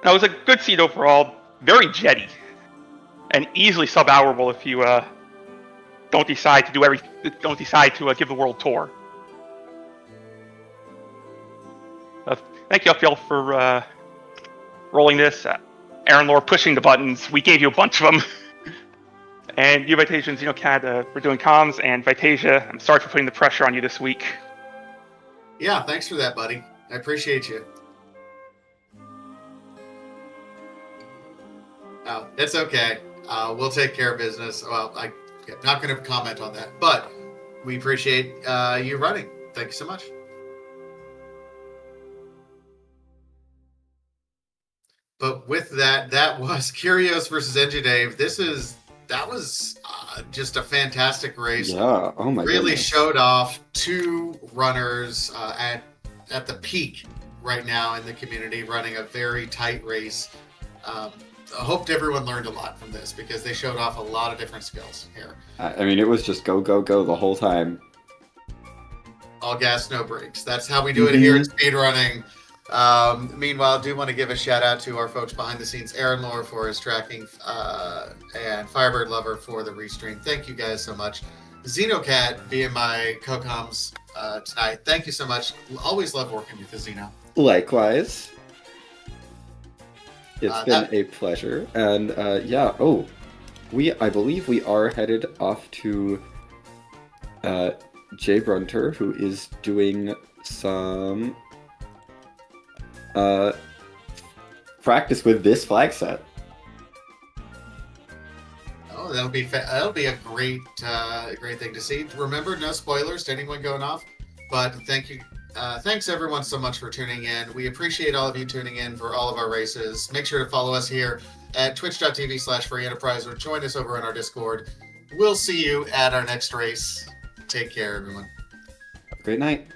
Speaker 4: That was a good seed overall, very jetty, and easily sub-hourable if you don't decide to give the world tour. Thank you, Upfield, for rolling this. Aaron Lore pushing the buttons. We gave you a bunch of them. And you, Vitasia and Xenocad, for doing comms. And Vitasia, I'm sorry for putting the pressure on you this week.
Speaker 2: Yeah, thanks for that, buddy. I appreciate you. Oh, it's okay. We'll take care of business. Well, I'm not going to comment on that, but we appreciate you running. Thank you so much. But with that, that was Kyrios versus Engidave. That was just a fantastic race.
Speaker 1: Yeah. Oh my.
Speaker 2: Really
Speaker 1: goodness.
Speaker 2: showed off two runners at the peak right now in the community, running a very tight race. I hoped everyone learned a lot from this because they showed off a lot of different skills here.
Speaker 1: I mean, it was just go, go, go the whole time.
Speaker 2: All gas, no brakes. That's how we do it here in speedrunning. Meanwhile, I do want to give a shout out to our folks behind the scenes, Aaron Lore for his tracking, and Firebird Lover for the restream. Thank you guys so much. Xenocat being my co-coms tonight. Thank you so much. Always love working with the Xeno.
Speaker 1: Likewise. It's been a pleasure. And I believe we are headed off to Jay Brunter, who is doing some practice with this flag set.
Speaker 2: Oh, that'll be a great thing to see. Remember, no spoilers to anyone going off. But thank you. Thanks everyone so much for tuning in. We appreciate all of you tuning in for all of our races. Make sure to follow us here at twitch.tv/freeenterprise or join us over in our Discord. We'll see you at our next race. Take care, everyone.
Speaker 1: Have a great night.